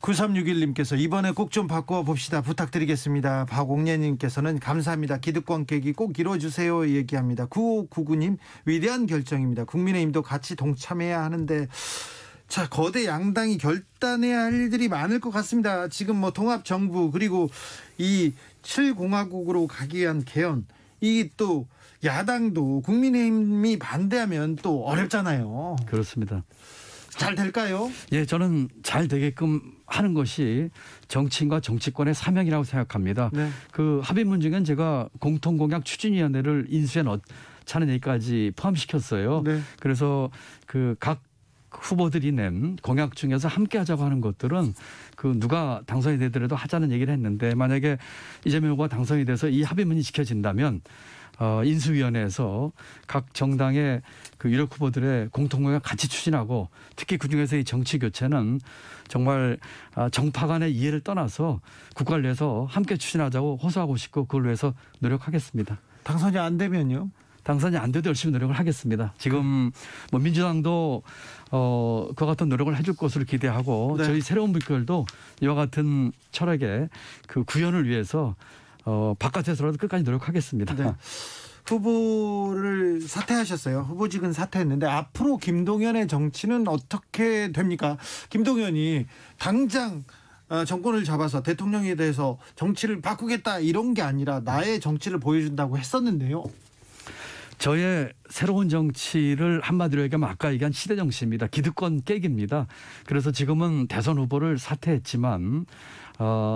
9361님께서 이번에 꼭 좀 바꿔봅시다 부탁드리겠습니다. 박옥래님께서는 감사합니다. 기득권 깨기 꼭 이뤄주세요 얘기합니다. 9599님 위대한 결정입니다. 국민의힘도 같이 동참해야 하는데 자 거대 양당이 결단해야 할 일들이 많을 것 같습니다. 지금 뭐 통합정부 그리고 이 7공화국으로 가기 위한 개헌 이 또 야당도 국민의힘이 반대하면 또 어렵잖아요. 그렇습니다. 잘 될까요? 예, 저는 잘 되게끔 하는 것이 정치인과 정치권의 사명이라고 생각합니다. 네. 그 합의문 중엔 제가 공통공약 추진위원회를 인수해 넣자는 얘기까지 포함시켰어요. 네. 그래서 그 각 후보들이 낸 공약 중에서 함께 하자고 하는 것들은 그 누가 당선이 되더라도 하자는 얘기를 했는데 만약에 이재명 후보가 당선이 돼서 이 합의문이 지켜진다면 인수위원회에서 각 정당의 그 유력 후보들의 공통공약 같이 추진하고 특히 그중에서 이 정치 교체는 정말 정파 간의 이해를 떠나서 국가를 위해서 함께 추진하자고 호소하고 싶고 그걸 위해서 노력하겠습니다. 당선이 안 되면요? 당선이 안 돼도 열심히 노력을 하겠습니다. 지금 뭐 민주당도 그와 같은 노력을 해줄 것으로 기대하고 네. 저희 새로운 물결도 이와 같은 철학의 그 구현을 위해서 바깥에서라도 끝까지 노력하겠습니다. 네. 후보를 사퇴하셨어요. 후보직은 사퇴했는데 앞으로 김동연의 정치는 어떻게 됩니까? 김동연이 당장 정권을 잡아서 대통령에 대해서 정치를 바꾸겠다 이런 게 아니라 나의 정치를 보여준다고 했었는데요. 저의 새로운 정치를 한마디로 얘기하면 아까 얘기한 시대 정치입니다. 기득권 깨기입니다. 그래서 지금은 대선 후보를 사퇴했지만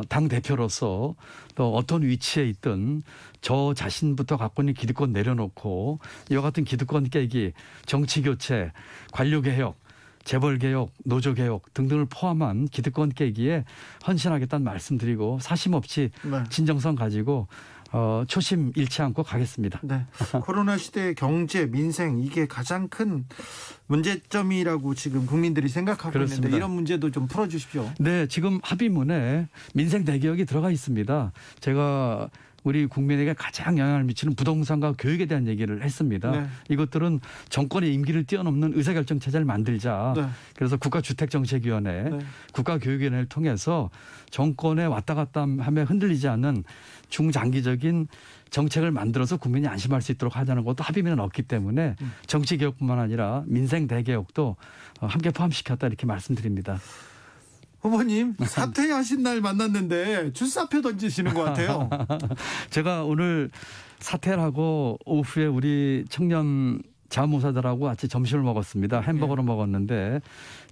당 대표로서 또 어떤 위치에 있든 저 자신부터 갖고 있는 기득권 내려놓고 이와 같은 기득권 깨기, 정치 교체, 관료 개혁, 재벌 개혁, 노조 개혁 등등을 포함한 기득권 깨기에 헌신하겠다는 말씀드리고 사심 없이 네. 진정성 가지고 초심 잃지 않고 가겠습니다. 네. 코로나 시대의 경제, 민생 이게 가장 큰 문제점이라고 지금 국민들이 생각하고 그렇습니다. 있는데 이런 문제도 좀 풀어주십시오. 네, 지금 합의문에 민생 대개혁이 들어가 있습니다. 제가 우리 국민에게 가장 영향을 미치는 부동산과 교육에 대한 얘기를 했습니다. 네. 이것들은 정권의 임기를 뛰어넘는 의사결정 체제를 만들자. 네. 그래서 국가주택정책위원회, 네. 국가교육위원회를 통해서 정권에 왔다 갔다 하며 흔들리지 않는 중장기적인 정책을 만들어서 국민이 안심할 수 있도록 하자는 것도 합의문에 넣었기 때문에 정치개혁뿐만 아니라 민생 대개혁도 함께 포함시켰다 이렇게 말씀드립니다. 후보님 사퇴하신 날 만났는데 출사표 던지시는 것 같아요. 제가 오늘 사퇴를 하고 오후에 우리 청년 자원봉사자들하고 같이 점심을 먹었습니다. 햄버거를 먹었는데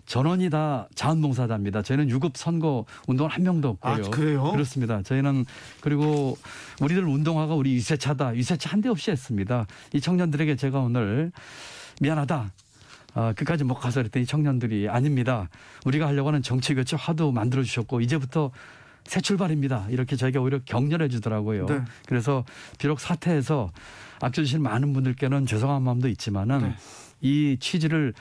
전원이 다 자원봉사자입니다. 저희는 유급 선거 운동을 한 명도 없고요. 아, 그래요? 그렇습니다. 저희는 그리고 우리들 운동화가 우리 유세차다. 유세차 한 대 없이 했습니다. 이 청년들에게 제가 오늘 미안하다. 끝까지 못 가서 그랬더니 청년들이 아닙니다. 우리가 하려고 하는 정치교체 화두 만들어주셨고 이제부터 새 출발입니다. 이렇게 저희가 오히려 격려해 주더라고요. 네. 그래서 비록 사퇴해서 아껴주신 많은 분들께는 죄송한 마음도 있지만은 네. 이 취지를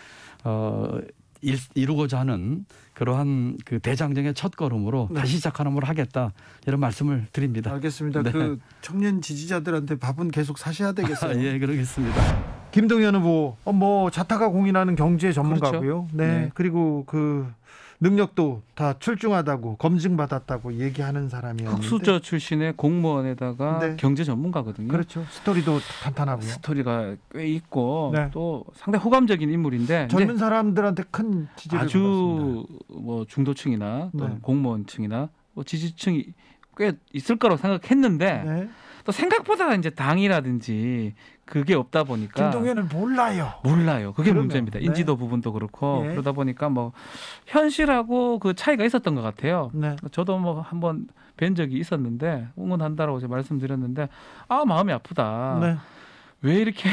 이루고자 하는 그러한 그 대장정의 첫 걸음으로 네. 다시 시작하는 걸 하겠다 이런 말씀을 드립니다. 알겠습니다. 네. 그 청년 지지자들한테 밥은 계속 사셔야 되겠어요. 예, 그러겠습니다. 김동연 후보 뭐 자타가 공인하는 경제 전문가고요. 그렇죠. 네. 그리고 그 능력도 다 출중하다고 검증받았다고 얘기하는 사람이었는데 흑수저 출신의 공무원에다가 네. 경제 전문가거든요. 그렇죠. 스토리도 탄탄하고요. 스토리가 꽤 있고 네. 또 상당히 호감적인 인물인데 젊은 사람들한테 큰 지지를 아주 받았습니다. 뭐 중도층이나 또 네. 공무원층이나 뭐 지지층이 꽤 있을 거라고 생각했는데 네. 또 생각보다 이제 당이라든지 그게 없다 보니까 김동연은 몰라요. 그게 그러면, 문제입니다. 네. 인지도 부분도 그렇고 예. 그러다 보니까 뭐 현실하고 그 차이가 있었던 것 같아요. 네. 저도 뭐 한번 뵌 적이 있었는데 응원한다라고 제가 말씀드렸는데 마음이 아프다. 네. 왜 이렇게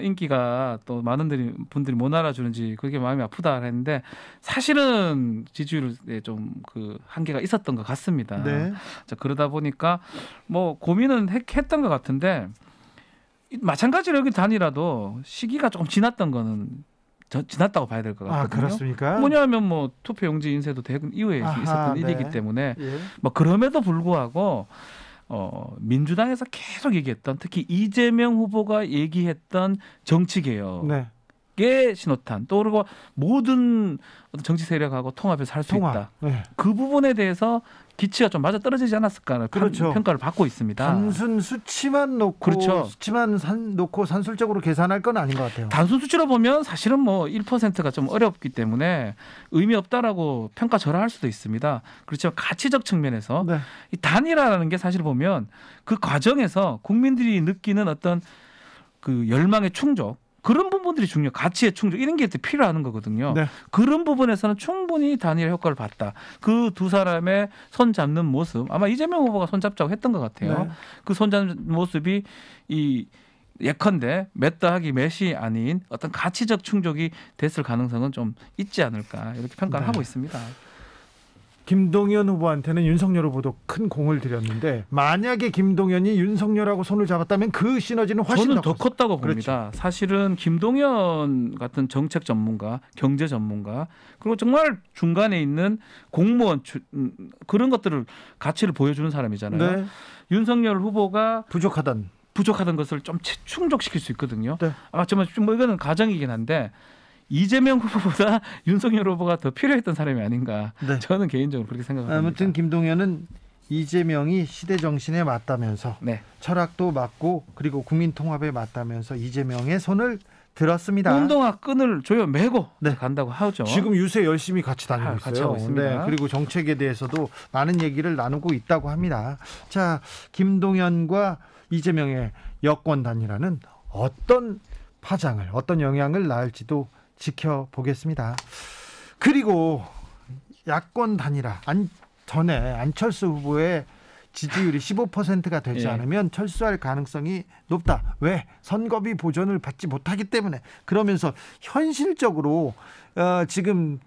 인기가 또 많은 분들이 못 알아주는지 그게 마음이 아프다 했는데 사실은 지지율에 좀 그 한계가 있었던 것 같습니다. 네. 자, 그러다 보니까 뭐 고민은 했던 것 같은데 마찬가지로 여기 단일화도 시기가 조금 지났던 거는 지났다고 봐야 될 것 같거든요. 그렇습니까? 뭐냐면 뭐 투표용지 인쇄도 대선 이후에 있었던 일이기 때문에 뭐 그럼에도 불구하고 민주당에서 계속 얘기했던 특히 이재명 후보가 얘기했던 정치개혁의 신호탄 또 그리고 모든 어떤 정치 세력하고 통합해서 할 수 있다. 네. 그 부분에 대해서 기치가 좀 맞아 떨어지지 않았을까 그렇죠. 평가를 받고 있습니다. 단순 수치만 놓고 그렇죠. 수치만 놓고 산술적으로 계산할 건 아닌 것 같아요. 단순 수치로 보면 사실은 뭐 1%가 좀 어렵기 때문에 의미 없다라고 평가절하할 수도 있습니다. 그렇지만 가치적 측면에서 네. 이 단일화라는 게 사실 보면 그 과정에서 국민들이 느끼는 어떤 그 열망의 충족 그런 부분들이 중요해요. 가치의 충족 이런 게 필요한 거거든요. 네. 그런 부분에서는 충분히 단일화 효과를 봤다. 그 두 사람의 손 잡는 모습 아마 이재명 후보가 손 잡자고 했던 것 같아요. 네. 그 손 잡는 모습이 이 예컨대 몇 더하기 몇이 아닌 어떤 가치적 충족이 됐을 가능성은 좀 있지 않을까 이렇게 평가를 하고 있습니다. 김동연 후보한테는 윤석열 후보도 큰 공을 들였는데 만약에 김동연이 윤석열하고 손을 잡았다면 그 시너지는 훨씬 저는 더 컸다고 봅니다. 그렇죠. 사실은 김동연 같은 정책 전문가, 경제 전문가 그리고 정말 중간에 있는 공무원 그런 것들을 가치를 보여주는 사람이잖아요. 네. 윤석열 후보가 부족하던 것을 좀 충족시킬 수 있거든요. 네. 정말 뭐 이거는 가정이긴 한데 이재명 후보보다 윤석열 후보가 더 필요했던 사람이 아닌가. 네. 저는 개인적으로 그렇게 생각합니다. 아무튼 김동연은 이재명이 시대 정신에 맞다면서 철학도 맞고 그리고 국민 통합에 맞다면서 이재명의 손을 들었습니다. 운동화 끈을 조여 매고 간다고 하죠. 지금 유세 열심히 같이 다니고 있어요. 같이 하고 있습니다. 네, 그리고 정책에 대해서도 많은 얘기를 나누고 있다고 합니다. 자, 김동연과 이재명의 여권 단일화는 어떤 파장을, 어떤 영향을 낳을지도 지켜보겠습니다. 그리고 야권 단일화 전에 안철수 후보의 지지율이 15%가 되지 않으면 철수할 가능성이 높다. 왜? 선거비 보전을 받지 못하기 때문에. 그러면서 현실적으로 지금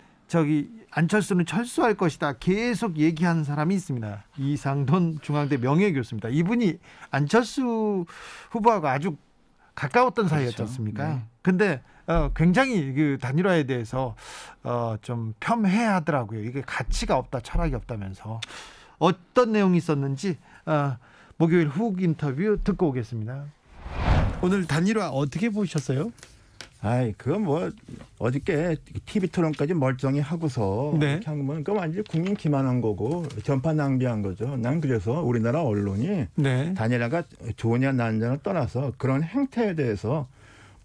안철수는 철수할 것이다. 계속 얘기하는 사람이 있습니다. 이상돈 중앙대 명예교수입니다. 이분이 안철수 후보하고 아주 가까웠던 사이였지 않습니까? 근데 굉장히 그 단일화에 대해서 좀 폄훼하더라고요. 이게 가치가 없다, 철학이 없다면서. 어떤 내용이 있었는지 목요일 훅 인터뷰 듣고 오겠습니다. 오늘 단일화 어떻게 보셨어요? 그건 뭐 어저께 TV 토론까지 멀쩡히 하고서 이렇게 한 거면 그건 완전 국민 기만한 거고 전파 낭비한 거죠. 난 그래서 우리나라 언론이 단일화가 좋으냐 나느냐를 떠나서 그런 행태에 대해서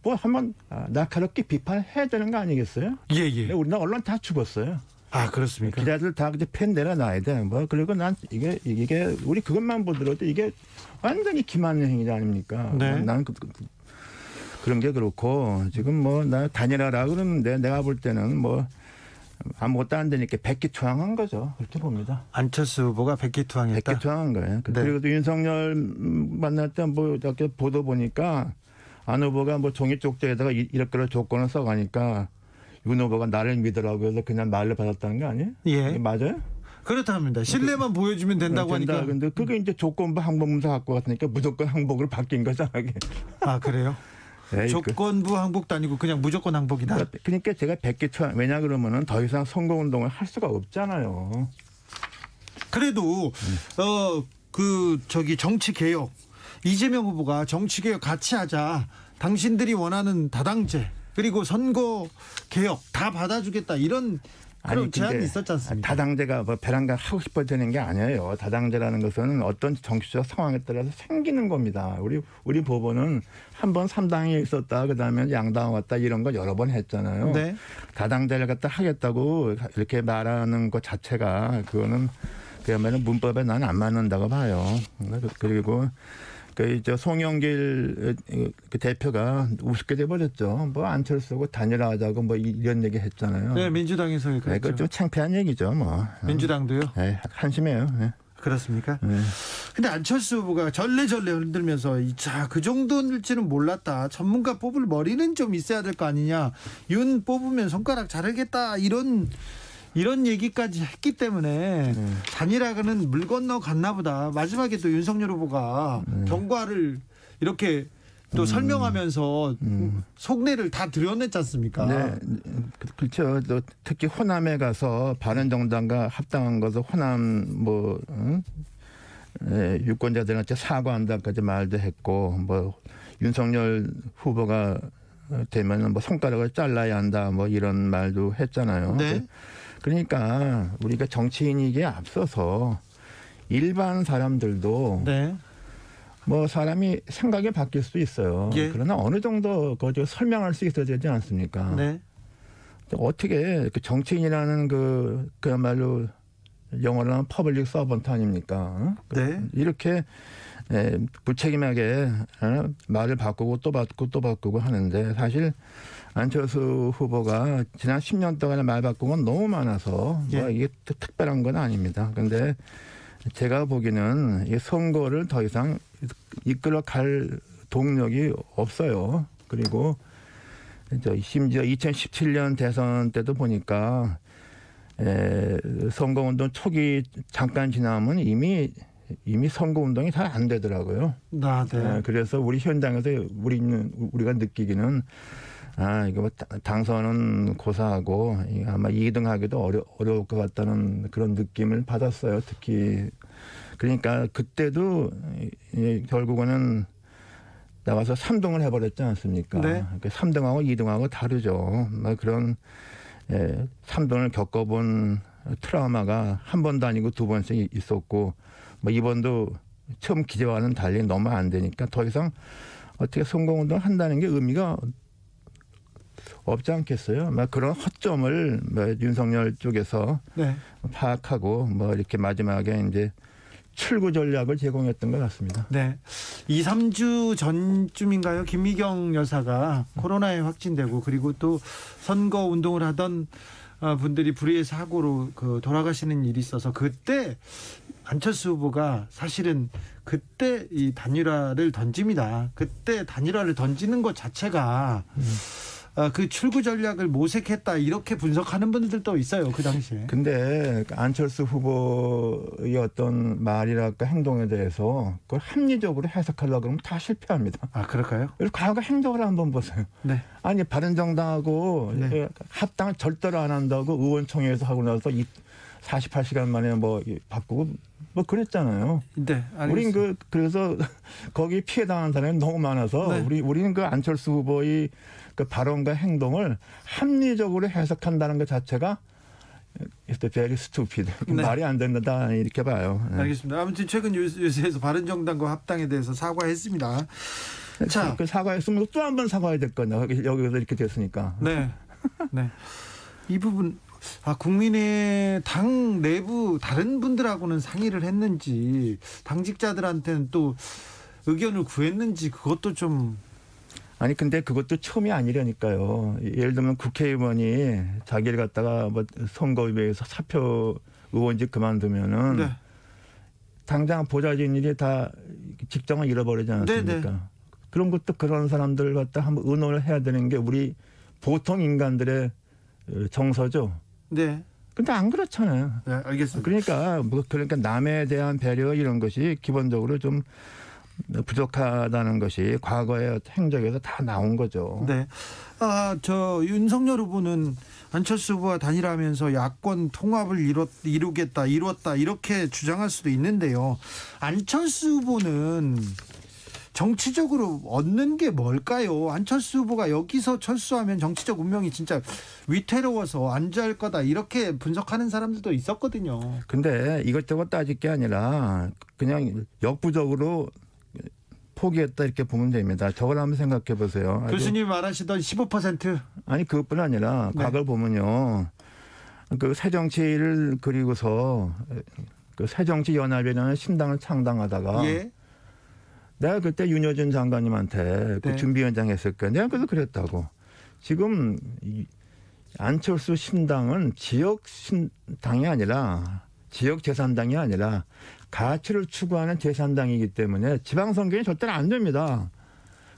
뭐 한번 날카롭게 비판해야 되는 거 아니겠어요? 예. 우리나라 언론 다 죽었어요. 그렇습니까? 기자들 다 그때 펜 내려놔야 돼. 뭐 그리고 난 이게 우리 그것만 보더라도 이게 완전히 기만 행위 아닙니까? 난 그런 게 그렇고 지금 뭐 나 단일화라 그러는데 내가 볼 때는 뭐 아무것도 안 되니까 백기투항한 거죠. 그렇게 봅니다. 안철수 후보가 백기투항했다. 백기투항한 거예요. 그리고 또 윤석열 만날 때 뭐 이렇게 보도 보니까 안 후보가 뭐 종이 쪽지에다가 이렇게 조건을 써가니까 윤 후보가 나를 믿으라고 해서 그냥 말을 받았다는 거 아니에요? 예. 맞아요? 그렇답니다. 신뢰만 보여주면 된다고 하니까. 근데 그게 이제 조건부 항복문서 갖고 갔으니까 무조건 항복으로 바뀐 거잖아요. 그래요? 조건부 항복도 아니고 그냥 무조건 항복이다. 그러니까 제가 백기투항 왜냐 그러면은 더 이상 선거운동을 할 수가 없잖아요. 그래도 정치 개혁 이재명 후보가 정치 개혁 같이 하자 당신들이 원하는 다당제 그리고 선거 개혁 다 받아주겠다 이런 그런 제안이 있었지 않습니까? 다당제가 뭐 배란간 하고 싶어 되는 게 아니에요. 다당제라는 것은 어떤 정치적 상황에 따라서 생기는 겁니다. 우리 법원은 한 번 3당이 있었다, 그다음에 양당 왔다 이런 거 여러 번 했잖아요. 네. 다당제를 갖다 하겠다고 이렇게 말하는 것 자체가 그거는 그야말로 문법에 나는 안 맞는다고 봐요. 그리고 저 송영길 그 대표가 우습게 돼버렸죠. 뭐 안철수고 단일화하자고 뭐 이런 얘기 했잖아요. 네, 민주당에서 그랬죠. 네, 그건 좀 창피한 얘기죠, 뭐. 민주당도요? 네, 한심해요. 네. 그렇습니까? 네. 근데 안철수 후보가 절레절레 흔들면서 자, 그 정도일지는 몰랐다. 전문가 뽑을 머리는 좀 있어야 될 거 아니냐. 윤 뽑으면 손가락 자르겠다. 이런 얘기까지 했기 때문에 단일화는 물 건너 갔나 보다. 마지막에 또 윤석열 후보가 경과를 이렇게 또 설명하면서 속내를 다 드러냈지 않습니까? 네, 그렇죠. 또 특히 호남에 가서 바른정당과 합당한 것을 호남 유권자들한테 사과한다까지 말도 했고, 뭐 윤석열 후보가 되면 뭐 손가락을 잘라야 한다, 뭐 이런 말도 했잖아요. 네. 그러니까 우리가 정치인이기에 앞서서 일반 사람들도 네. 뭐 사람이 생각이 바뀔 수 있어요. 예. 그러나 어느 정도 그거 설명할 수 있어야 되지 않습니까? 네. 어떻게 그 정치인이라는 그야말로 영어로 하면 퍼블릭 서번트 아닙니까? 네. 이렇게 무책임하게 말을 바꾸고 또 바꾸고 하는데, 사실 안철수 후보가 지난 10년 동안에 말 바꾼 건 너무 많아서 예. 뭐 이게 특별한 건 아닙니다. 그런데 제가 보기에는 이 선거를 더 이상 이끌어 갈 동력이 없어요. 그리고 심지어 2017년 대선 때도 보니까 선거운동 초기 잠깐 지나면 이미 선거운동이 잘 안 되더라고요. 아, 네. 그래서 우리 현장에서 우리가 느끼기는 이거 당선은 고사하고 아마 2등하기도 어려울 것 같다는 그런 느낌을 받았어요. 특히 그러니까 그때도 결국은 나와서 3등을 해버렸지 않습니까? 네. 3등하고 2등하고 다르죠. 그런 3등을 겪어본 트라우마가 한 번도 아니고 두 번씩 있었고, 뭐 이번도 처음 기대와는 달리 너무 안 되니까 더 이상 어떻게 선거운동을 한다는 게 의미가 없지 않겠어요? 그런 허점을 윤석열 쪽에서 네. 파악하고 이렇게 마지막에 이제 출구 전략을 제공했던 것 같습니다. 네. 2, 3주 전쯤인가요? 김미경 여사가 코로나에 확진되고, 그리고 또 선거 운동을 하던 분들이 불의의 사고로 돌아가시는 일이 있어서, 그때 안철수 후보가 사실은 그때 이 단일화를 던집니다. 그때 단일화를 던지는 것 자체가 그 출구 전략을 모색했다, 이렇게 분석하는 분들도 있어요, 그 당시에. 근데 안철수 후보의 어떤 말이랄까 행동에 대해서 그걸 합리적으로 해석하려고 그러면 다 실패합니다. 아, 그럴까요? 과거 행적을 한번 보세요. 네. 아니, 바른정당하고 네. 합당을 절대로 안 한다고 의원총회에서 하고 나서 48시간 만에 바꾸고 그랬잖아요. 네, 우린 그래서 거기 피해 당한 사람이 너무 많아서 네. 우리는 그 안철수 후보의 그 발언과 행동을 합리적으로 해석한다는 것 자체가 very stupid. 네. 말이 안 된다, 이렇게 봐요. 네. 알겠습니다. 아무튼 최근 뉴스에서 바른정당과 합당에 대해서 사과했습니다. 자, 그 사과했으면 또 한 번 사과해야 될 거냐. 여기서 이렇게 됐으니까. 네. 네. 이 부분. 국민의 당 내부 다른 분들하고는 상의를 했는지, 당직자들한테는 또 의견을 구했는지, 그것도 좀. 아니, 근데 그것도 처음이 아니라니까요. 예를 들면 국회의원이 자기를 갖다가 선거위에서 사표 의원직 그만두면은 네. 당장 보좌진 일이 다 직장을 잃어버리지 않습니까? 네네. 그런 것도 그런 사람들 갖다 한번 의논을 해야 되는 게 우리 보통 인간들의 정서죠. 네. 근데 안 그렇잖아요. 네, 알겠습니다. 그러니까 남에 대한 배려 이런 것이 기본적으로 좀 부족하다는 것이 과거의 행적에서 다 나온 거죠. 네. 윤석열 후보는 안철수 후보와 단일화하면서 야권 통합을 이루었다 이렇게 주장할 수도 있는데요. 안철수 후보는 정치적으로 얻는 게 뭘까요? 안철수 후보가 여기서 철수하면 정치적 운명이 진짜 위태로워서 안 잘 거다 이렇게 분석하는 사람들도 있었거든요. 근데 이것저것 따질 게 아니라 그냥 역부족으로 포기했다 이렇게 보면 됩니다. 저걸 한번 생각해 보세요. 교수님이 말하시던 15%? 아니 그것뿐 아니라 네. 과거를 보면요. 그 새정치를 그리고서 그 새정치연합이라는 신당을 창당하다가 예. 내가 그때 윤여준 장관님한테 그 네. 준비위원장 했을 거야. 내가 그래서 그랬다고. 지금 안철수 신당은 지역 신당이 아니라 지역 제3당이 아니라 가치를 추구하는 제3당이기 때문에 지방선거에 절대로 안 됩니다.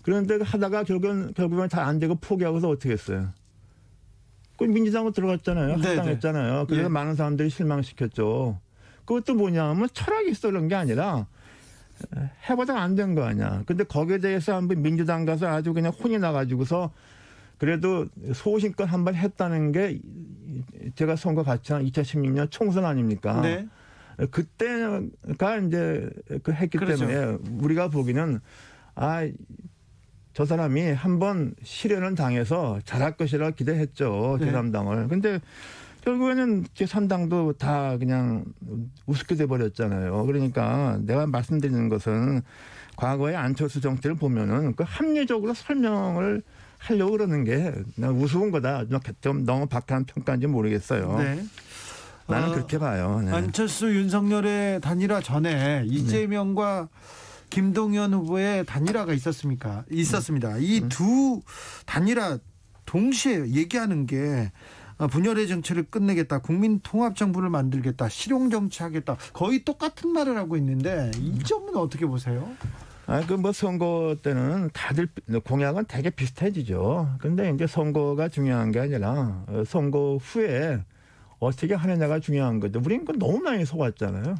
그런데 하다가 결국은 잘 안 되고 포기하고서 어떻게 했어요? 그 민주당으로 들어갔잖아요. 합당했잖아요. 그래서 많은 사람들이 실망시켰죠. 그것도 뭐냐면 철학이 있어 그런 게 아니라 해보다가 안 된 거 아니야. 근데 거기에 대해서 한번 민주당 가서 아주 그냥 혼이 나가지고서 그래도 소신껏 한번 했다는 게 제가 선거 같이 한 2016년 총선 아닙니까? 네. 그때가 이제 그 했기 그렇죠. 때문에 우리가 보기는 저 사람이 한번 실현을 당해서 잘할 것이라 기대했죠. 네. 제3당을. 근데 결국에는 제3당도 다 그냥 우습게 돼버렸잖아요. 그러니까 내가 말씀드리는 것은 과거의 안철수 정치를 보면은 그 합리적으로 설명을 하려고 그러는 게 우스운 거다. 좀 너무 박한 평가인지 모르겠어요. 네. 나는 그렇게 봐요. 네. 안철수 윤석열의 단일화 전에 이재명과 김동연 후보의 단일화가 있었습니다. 이 두 단일화 동시에 얘기하는 게 분열의 정치를 끝내겠다, 국민통합정부를 만들겠다, 실용정치하겠다, 거의 똑같은 말을 하고 있는데 이 점은 어떻게 보세요? 그 뭐 선거 때는 다들 공약은 되게 비슷해지죠. 근데 이제 선거가 중요한 게 아니라 선거 후에 어떻게 하느냐가 중요한 거죠. 우리는 너무 많이 속았잖아요.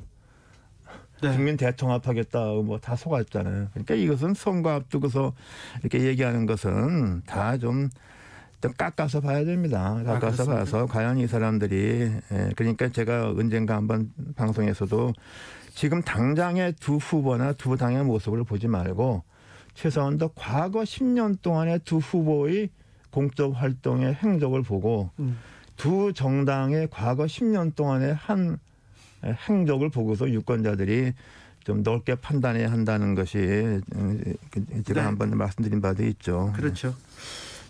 네. 국민 대통합하겠다 뭐 다 속았잖아요. 그러니까 이것은 선거 앞두고서 이렇게 얘기하는 것은 다 좀 깎아서 봐야 됩니다. 깎아서 봐서 과연 이 사람들이 그러니까 제가 언젠가 한번 방송에서도 지금 당장의 두 후보나 두 당의 모습을 보지 말고 최소한 더 과거 10년 동안의 두 후보의 공적 활동의 행적을 보고 두 정당의 과거 10년 동안의 한 행적을 보고서 유권자들이 좀 넓게 판단해야 한다는 것이 제가 한번 말씀드린 바도 있죠. 그렇죠.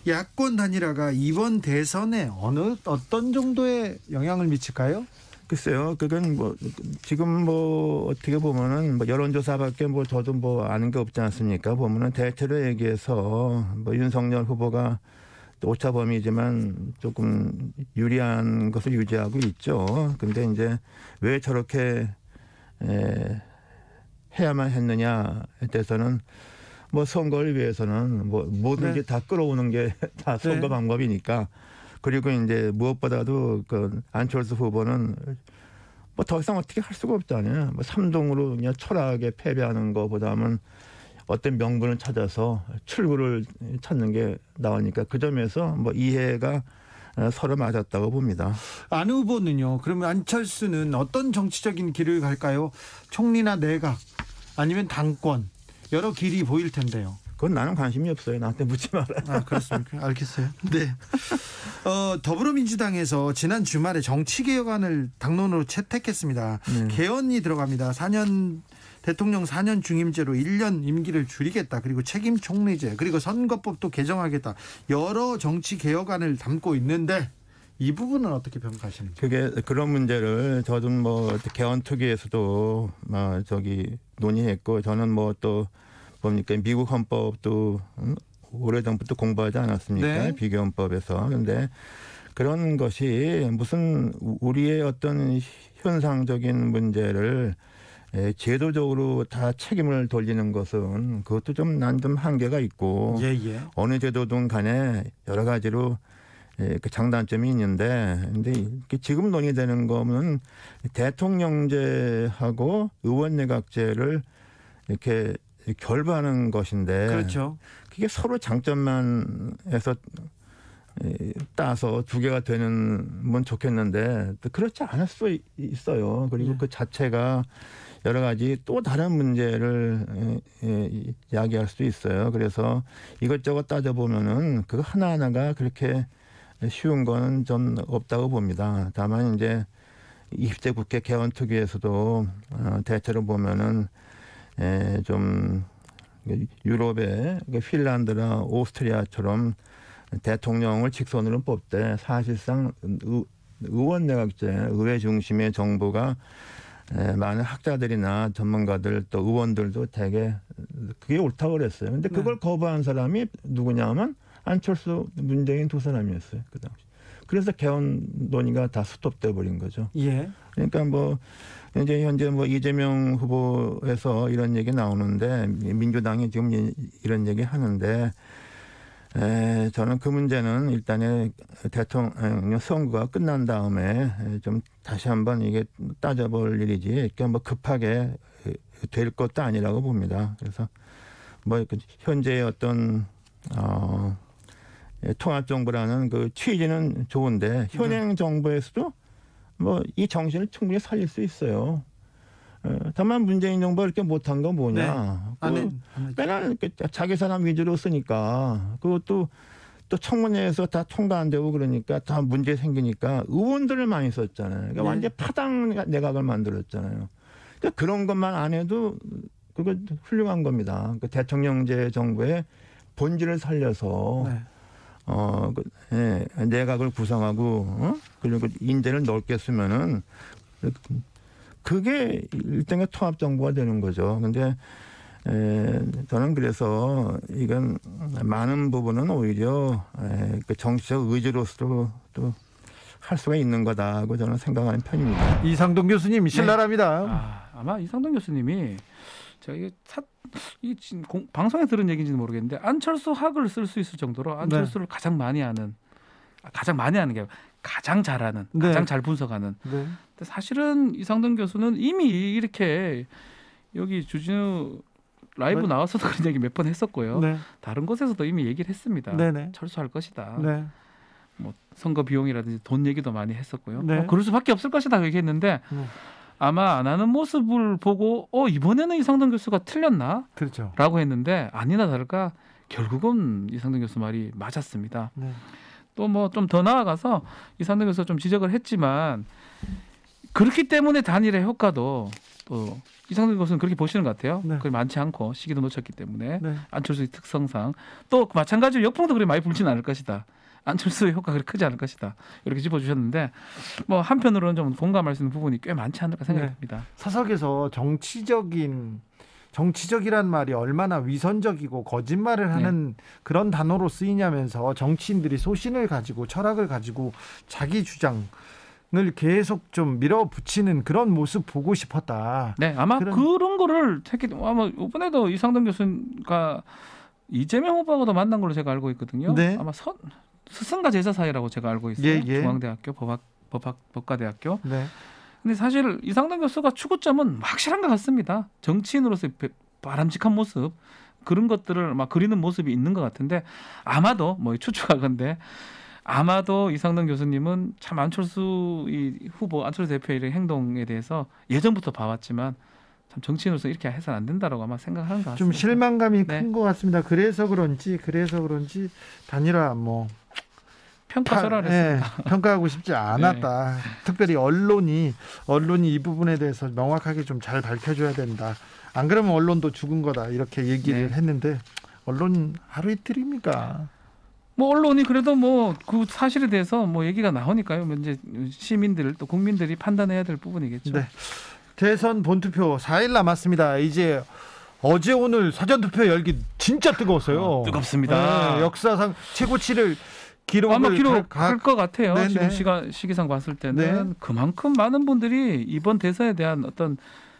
야권 단일화가 이번 대선에 어떤 정도의 영향을 미칠까요? 글쎄요, 그건 뭐 지금 뭐 어떻게 보면은 뭐 여론조사밖에 뭐 저도 뭐 아는 게 없지 않습니까? 보면은 대체로 얘기해서 뭐 윤석열 후보가 오차 범위지만 조금 유리한 것을 유지하고 있죠. 근데 이제 왜 저렇게 해야만 했느냐에 대해서는 뭐 선거를 위해서는 뭐 뭐든지 다 끌어오는 게 다 선거 방법이니까. 그리고 이제 무엇보다도 그 안철수 후보는 뭐 더 이상 어떻게 할 수가 없잖아요. 뭐 3동으로 그냥 초라하게 패배하는 것보다는 어떤 명분을 찾아서 출구를 찾는 게 나오니까 그 점에서 뭐 이해가 서로 맞았다고 봅니다. 안 후보는요. 그러면 안철수는 어떤 정치적인 길을 갈까요? 총리나 내각 아니면 당권 여러 길이 보일 텐데요. 그건 나는 관심이 없어요. 나한테 묻지 마라. 그렇습니까? 알겠어요. 네. 더불어민주당에서 지난 주말에 정치개혁안을 당론으로 채택했습니다. 개헌이 들어갑니다. 대통령 4년 중임제로 1년 임기를 줄이겠다. 그리고 책임 총리제, 그리고 선거법도 개정하겠다. 여러 정치 개혁안을 담고 있는데 이 부분은 어떻게 평가하십니까? 그게 그런 문제를 저도 뭐 개헌 특위에서도 논의했고 저는 뭐 또 뭡니까 미국 헌법도 오래전부터 공부하지 않았습니까? 네. 비교헌법에서. 그런데 그런 것이 무슨 우리의 어떤 현상적인 문제를 제도적으로 다 책임을 돌리는 것은 그것도 좀 난 좀 한계가 있고 어느 제도든 간에 여러 가지로 그 장단점이 있는데 근데 지금 논의되는 거는 대통령제하고 의원내각제를 이렇게 결부하는 것인데 그렇죠. 그게 서로 장점만 해서 따서 두 개가 되는 건 좋겠는데 또 그렇지 않을 수 있어요. 그리고 그 자체가 여러 가지 또 다른 문제를 이야기할 수 있어요. 그래서 이것저것 따져보면은 그거 하나하나가 그렇게 쉬운 건 전 없다고 봅니다. 다만 이제 20대 국회 개헌특위에서도 대체로 보면은 좀 유럽의 핀란드나 오스트리아처럼 대통령을 직선으로 뽑되 사실상 의원 내각제, 의회 중심의 정부가 많은 학자들이나 전문가들 또 의원들도 되게 그게 옳다고 그랬어요. 근데 그걸 거부한 사람이 누구냐면 안철수, 문재인 두 사람이었어요. 그 당시. 그래서 개헌 논의가 다 스톱돼 버린 거죠. 예. 그러니까 뭐 이제 현재 뭐 이재명 후보에서 이런 얘기 나오는데 민주당이 지금 이런 얘기 하는데 저는 그 문제는 일단은 대통령 선거가 끝난 다음에 좀 다시 한번 이게 따져볼 일이지 이렇게 뭐 급하게 될 것도 아니라고 봅니다. 그래서 뭐 현재의 어떤 통합정부라는 그 취지는 좋은데 현행 정부에서도 뭐 이 정신을 충분히 살릴 수 있어요. 다만 문재인 정부가 이렇게 못한 건 뭐냐. 맨날 자기 사람 위주로 쓰니까 그것도 또 청문회에서 다 통과 안 되고 그러니까 다 문제 생기니까 의원들을 많이 썼잖아요. 그러니까 완전 파당 내각을 만들었잖아요. 그러니까 그런 것만 안 해도 그거 훌륭한 겁니다. 그 대통령제 정부의 본질을 살려서 내각을 구성하고 그리고 인재를 넓게 쓰면은 그게 일종의 통합 정부가 되는 거죠. 근데 저는 그래서 이건 많은 부분은 오히려 그 정치적 의지로서 또 할 수가 있는 거다고 저는 생각하는 편입니다. 이상돈 교수님 신랄합니다. 아마 이상돈 교수님이 제가 이게 방송에 들은 얘기인지는 모르겠는데 안철수 학을 쓸 수 있을 정도로 안철수를 가장 많이 아는 게 아니라 가장 잘하는, 가장 잘 분석하는. 근데 사실은 이상돈 교수는 이미 이렇게 여기 주진우 라이브 나와서도 그런 얘기 몇 번 했었고요. 다른 곳에서도 이미 얘기를 했습니다. 철수할 것이다. 뭐 선거 비용이라든지 돈 얘기도 많이 했었고요. 뭐 그럴 수밖에 없을 것이다 얘기했는데 아마 안 하는 모습을 보고 이번에는 이상돈 교수가 틀렸나? 라고 했는데 아니나 다를까 결국은 이상돈 교수 말이 맞았습니다. 또 뭐 좀 더 나아가서 이상돈 교수가 좀 지적을 했지만 그렇기 때문에 단일의 효과도 또 이상돈 교수는 그렇게 보시는 것 같아요. 그게 많지 않고 시기도 놓쳤기 때문에 안철수의 특성상 또 마찬가지로 역풍도 그렇게 많이 불지는 않을 것이다. 안철수의 효과가 그렇게 크지 않을 것이다. 이렇게 짚어주셨는데 뭐 한편으로는 좀 공감할 수 있는 부분이 꽤 많지 않을까 생각이 듭니다. 사석에서 정치적이란 말이 얼마나 위선적이고 거짓말을 하는 그런 단어로 쓰이냐면서 정치인들이 소신을 가지고 철학을 가지고 자기 주장을 계속 좀 밀어붙이는 그런 모습 보고 싶었다. 아마 그런 거를 아마 이번에도 이상돈 교수가 이재명 후보하고도 만난 걸로 제가 알고 있거든요. 아마 스승과 제자 사이라고 제가 알고 있어요. 중앙대학교 법과대학교. 근데 사실 이상돈 교수가 추구점은 확실한 것 같습니다. 정치인으로서의 바람직한 모습 그런 것들을 막 그리는 모습이 있는 것 같은데 아마도 뭐 추측하건데 아마도 이상돈 교수님은 참 안철수 대표의 행동에 대해서 예전부터 봐왔지만 참 정치인으로서 이렇게 해서는 안 된다라고 아마 생각하는 것 같습니다. 좀 실망감이 큰 것 같습니다. 그래서 그런지 단일화 평가하고 싶지 않았다. 특별히 언론이 이 부분에 대해서 명확하게 좀 잘 밝혀줘야 된다. 안 그러면 언론도 죽은 거다 이렇게 얘기를 했는데 언론 하루 이틀입니까? 뭐 언론이 그래도 뭐 그 사실에 대해서 뭐 얘기가 나오니까요. 이제 시민들 또 국민들이 판단해야 될 부분이겠죠. 대선 본투표 4일 남았습니다. 이제 어제 오늘 사전투표 열기 진짜 뜨거웠어요. 뜨겁습니다. 역사상 최고치를 기록할 것 같아요. 지금 시기상 봤을 때는 그만큼 많은 분들이 이번 대선에 대한 어떤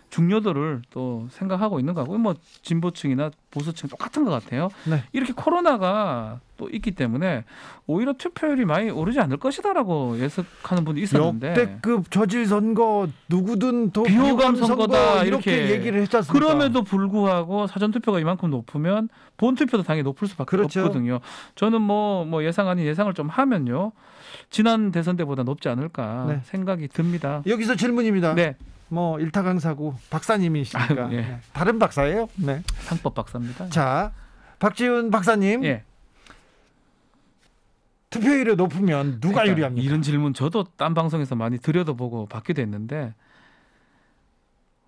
중요도를 또 생각하고 있는 거 같고요. 뭐 진보층이나 보수층 똑같은 것 같아요. 이렇게 코로나가 또 있기 때문에 오히려 투표율이 많이 오르지 않을 것이다라고 예측하는 분이 있었는데 역대급 저질 선거 누구든 또 비호감 선거다 이렇게 얘기를 했지 않습니까? 그럼에도 불구하고 사전 투표가 이만큼 높으면 본 투표도 당연히 높을 수밖에 없거든요. 저는 뭐 예상 아닌 예상을 좀 하면요. 지난 대선 때보다 높지 않을까 생각이 듭니다. 여기서 질문입니다. 뭐 일타 강사고 박사님이시니까. 예. 네. 다른 박사예요? 네. 상법 박사입니다. 자, 박지훈 박사님. 예. 투표율이 높으면 누가 그러니까 유리합니까? 이런 질문 저도 딴 방송에서 많이 들여다보고 받기도 했는데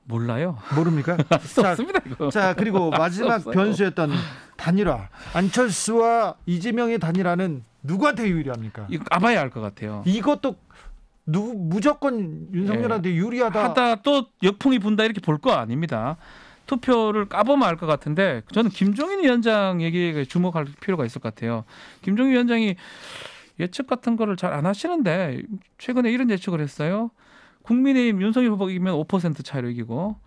몰라요. 모릅니까? 없습니다 이거. 자, 그리고 마지막 없어요. 변수였던 단일화. 안철수와 이재명의 단일화는 누구한테 유리합니까? 이거 까봐야 알 것 같아요. 이것도 무조건 윤석열한테 유리하다. 하다 또 역풍이 분다 이렇게 볼 거 아닙니다. 투표를 까보면 알 것 같은데 저는 김종인 위원장 얘기에 주목할 필요가 있을 것 같아요. 김종인 위원장이 예측 같은 거를 잘 안 하시는데 최근에 이런 예측을 했어요. 국민의힘 윤석열 후보가 이기면 5% 차이로 이기고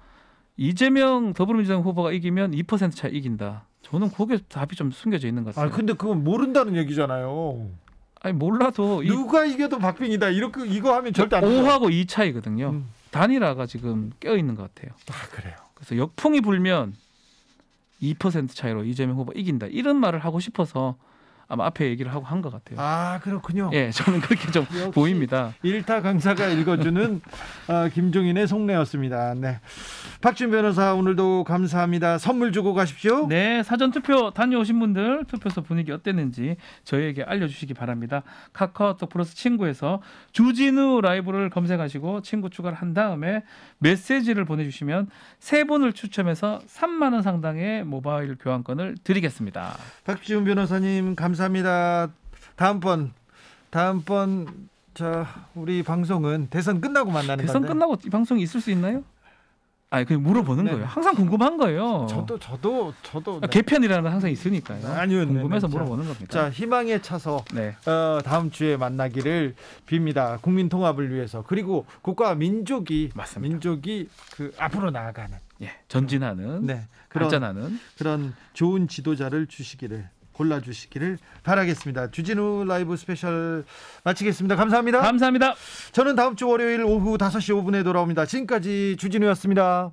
이재명 더불어민주당 후보가 이기면 2% 차이 이긴다. 저는 거기에 답이 좀 숨겨져 있는 것 같아요. 아, 근데 그건 모른다는 얘기잖아요. 아니 몰라도 누가 이겨도 박빙이다. 이렇게 이거 하면 절대 안 돼요. 5하고 2 차이거든요. 단일화가 지금 껴 있는 것 같아요. 아, 그래요. 그래서 역풍이 불면 2% 차이로 이재명 후보 이긴다. 이런 말을 하고 싶어서 아마 앞에 얘기를 하고 한 것 같아요. 아, 그렇군요. 예, 저는 그렇게 좀 보입니다. 일타 강사가 읽어주는 김종인의 속내였습니다. 네, 박준 변호사 오늘도 감사합니다. 선물 주고 가십시오. 네, 사전투표 다녀오신 분들 투표소 분위기 어땠는지 저희에게 알려주시기 바랍니다. 카카오톡 플러스 친구에서 주진우 라이브를 검색하시고 친구 추가를 한 다음에 메시지를 보내주시면 3분을 추첨해서 3만 원 상당의 모바일 교환권을 드리겠습니다. 박지훈 변호사님 감사합니다. 다음번 우리 방송은 대선 끝나고 만나는 대선 건데. 끝나고 이 방송이 있을 수 있나요? 아니 그냥 물어보는 네. 거예요. 항상 궁금한 거예요. 저도 네. 개편이라는 건 항상 있으니까요. 아니요, 궁금해서 네. 물어보는 겁니다. 자, 희망에 차서 네. 다음 주에 만나기를 빕니다. 국민 통합을 위해서. 그리고 국가 민족이 맞습니다. 민족이 그 앞으로 나아가는, 예, 전진하는, 네, 발전하는 그런 좋은 지도자를 골라주시기를 바라겠습니다. 주진우 라이브 스페셜 마치겠습니다. 감사합니다. 감사합니다. 저는 다음 주 월요일 오후 5시 5분에 돌아옵니다. 지금까지 주진우였습니다.